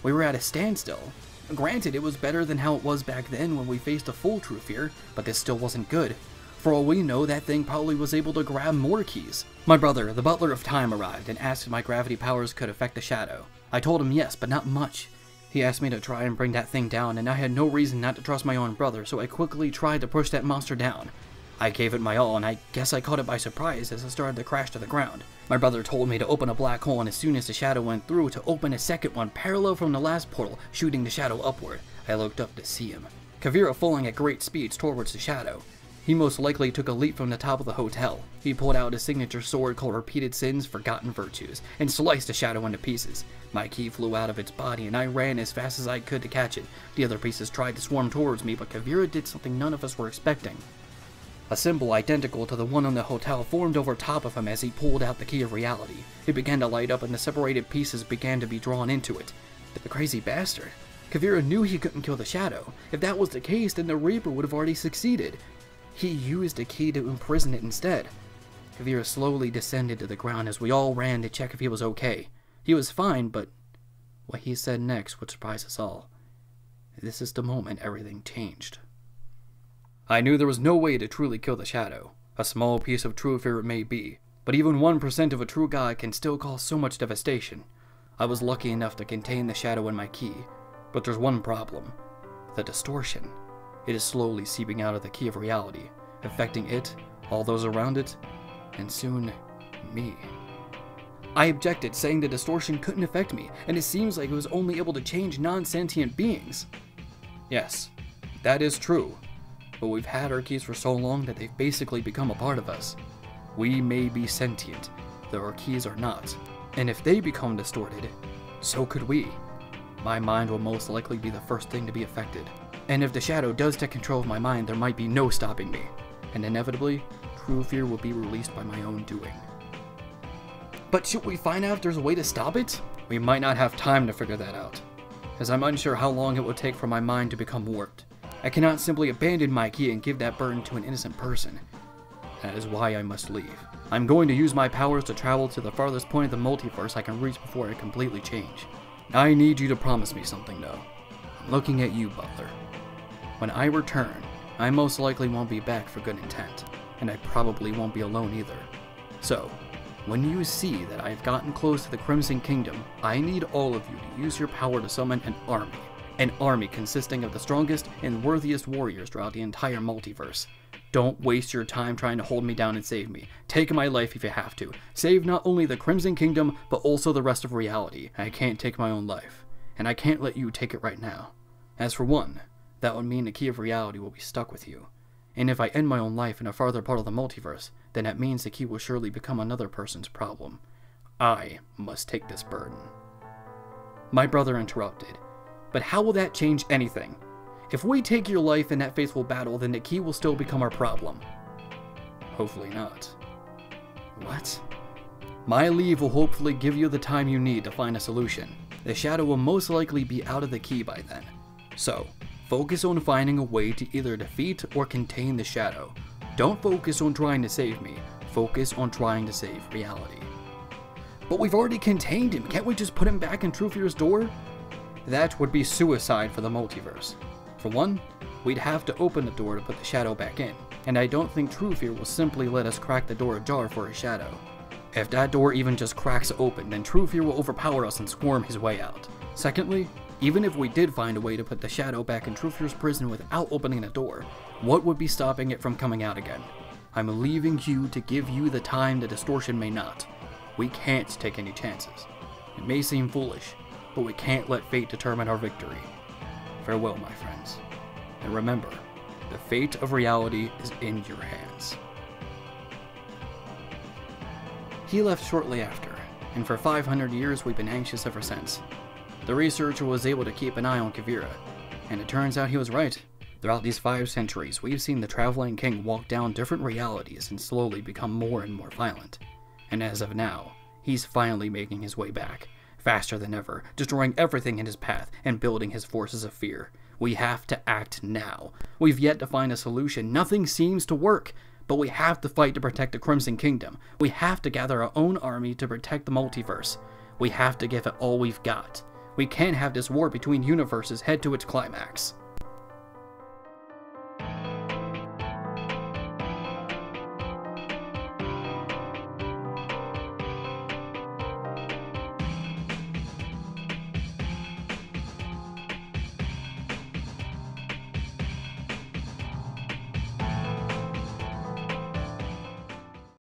We were at a standstill. Granted, it was better than how it was back then when we faced a full Trufir, but this still wasn't good. For all we know, that thing probably was able to grab more keys. My brother, the Butler of Time, arrived and asked if my gravity powers could affect the shadow. I told him yes, but not much. He asked me to try and bring that thing down, and I had no reason not to trust my own brother, so I quickly tried to push that monster down. I gave it my all, and I guess I caught it by surprise as it started to crash to the ground. My brother told me to open a black hole, and as soon as the shadow went through, to open a second one parallel from the last portal, shooting the shadow upward. I looked up to see him. Kuvera falling at great speeds towards the shadow. He most likely took a leap from the top of the hotel. He pulled out his signature sword called Repeated Sins, Forgotten Virtues, and sliced the shadow into pieces. My key flew out of its body, and I ran as fast as I could to catch it. The other pieces tried to swarm towards me, but Kuvera did something none of us were expecting. A symbol identical to the one on the hotel formed over top of him as he pulled out the key of reality. It began to light up, and the separated pieces began to be drawn into it. The crazy bastard. Kuvera knew he couldn't kill the Shadow. If that was the case, then the Reaper would have already succeeded. He used a key to imprison it instead. Kuvera slowly descended to the ground as we all ran to check if he was okay. He was fine, but what he said next would surprise us all. This is the moment everything changed. I knew there was no way to truly kill the Shadow. A small piece of true fear it may be, but even 1% of a true god can still cause so much devastation. I was lucky enough to contain the Shadow in my key, but there's one problem. The distortion. It is slowly seeping out of the key of reality, affecting it, all those around it, and soon, me. I objected, saying the distortion couldn't affect me, and it seems like it was only able to change non-sentient beings. Yes, that is true, but we've had our keys for so long that they've basically become a part of us. We may be sentient, though our keys are not, and if they become distorted, so could we. My mind will most likely be the first thing to be affected, and if the Shadow does take control of my mind, there might be no stopping me, and inevitably, true fear will be released by my own doing. But should we find out if there's a way to stop it? We might not have time to figure that out, as I'm unsure how long it will take for my mind to become warped. I cannot simply abandon my key and give that burden to an innocent person. That is why I must leave. I'm going to use my powers to travel to the farthest point of the multiverse I can reach before I completely change. I need you to promise me something though. I'm looking at you, Butler. When I return, I most likely won't be back for good intent, and I probably won't be alone either. So, when you see that I've gotten close to the Crimson Kingdom, I need all of you to use your power to summon an army. An army consisting of the strongest and worthiest warriors throughout the entire multiverse. Don't waste your time trying to hold me down and save me. Take my life if you have to. Save not only the Crimson Kingdom, but also the rest of reality. I can't take my own life, and I can't let you take it right now. As for one, that would mean the key of reality will be stuck with you. And if I end my own life in a farther part of the multiverse, then that means the key will surely become another person's problem. I must take this burden. My brother interrupted. But how will that change anything? If we take your life in that faithful battle, then the key will still become our problem. Hopefully not. What? My leave will hopefully give you the time you need to find a solution. The Shadow will most likely be out of the key by then. So, focus on finding a way to either defeat or contain the Shadow. Don't focus on trying to save me. Focus on trying to save reality. But we've already contained him. Can't we just put him back in True Fear's door? That would be suicide for the multiverse. For one, we'd have to open the door to put the Shadow back in, and I don't think True Fear will simply let us crack the door ajar for a Shadow. If that door even just cracks open, then True Fear will overpower us and squirm his way out. Secondly, even if we did find a way to put the Shadow back in True Fear's prison without opening the door, what would be stopping it from coming out again? I'm leaving you to give you the time the distortion may not. We can't take any chances. It may seem foolish, but we can't let fate determine our victory. Farewell, my friends. And remember, the fate of reality is in your hands. He left shortly after, and for 500 years we've been anxious ever since. The researcher was able to keep an eye on Kuvera, and it turns out he was right. Throughout these 5 centuries, we've seen the Traveling King walk down different realities and slowly become more and more violent. And as of now, he's finally making his way back. Faster than ever, destroying everything in his path and building his forces of fear. We have to act now. We've yet to find a solution. Nothing seems to work, but we have to fight to protect the Crimson Kingdom. We have to gather our own army to protect the multiverse. We have to give it all we've got. We can't have this war between universes head to its climax.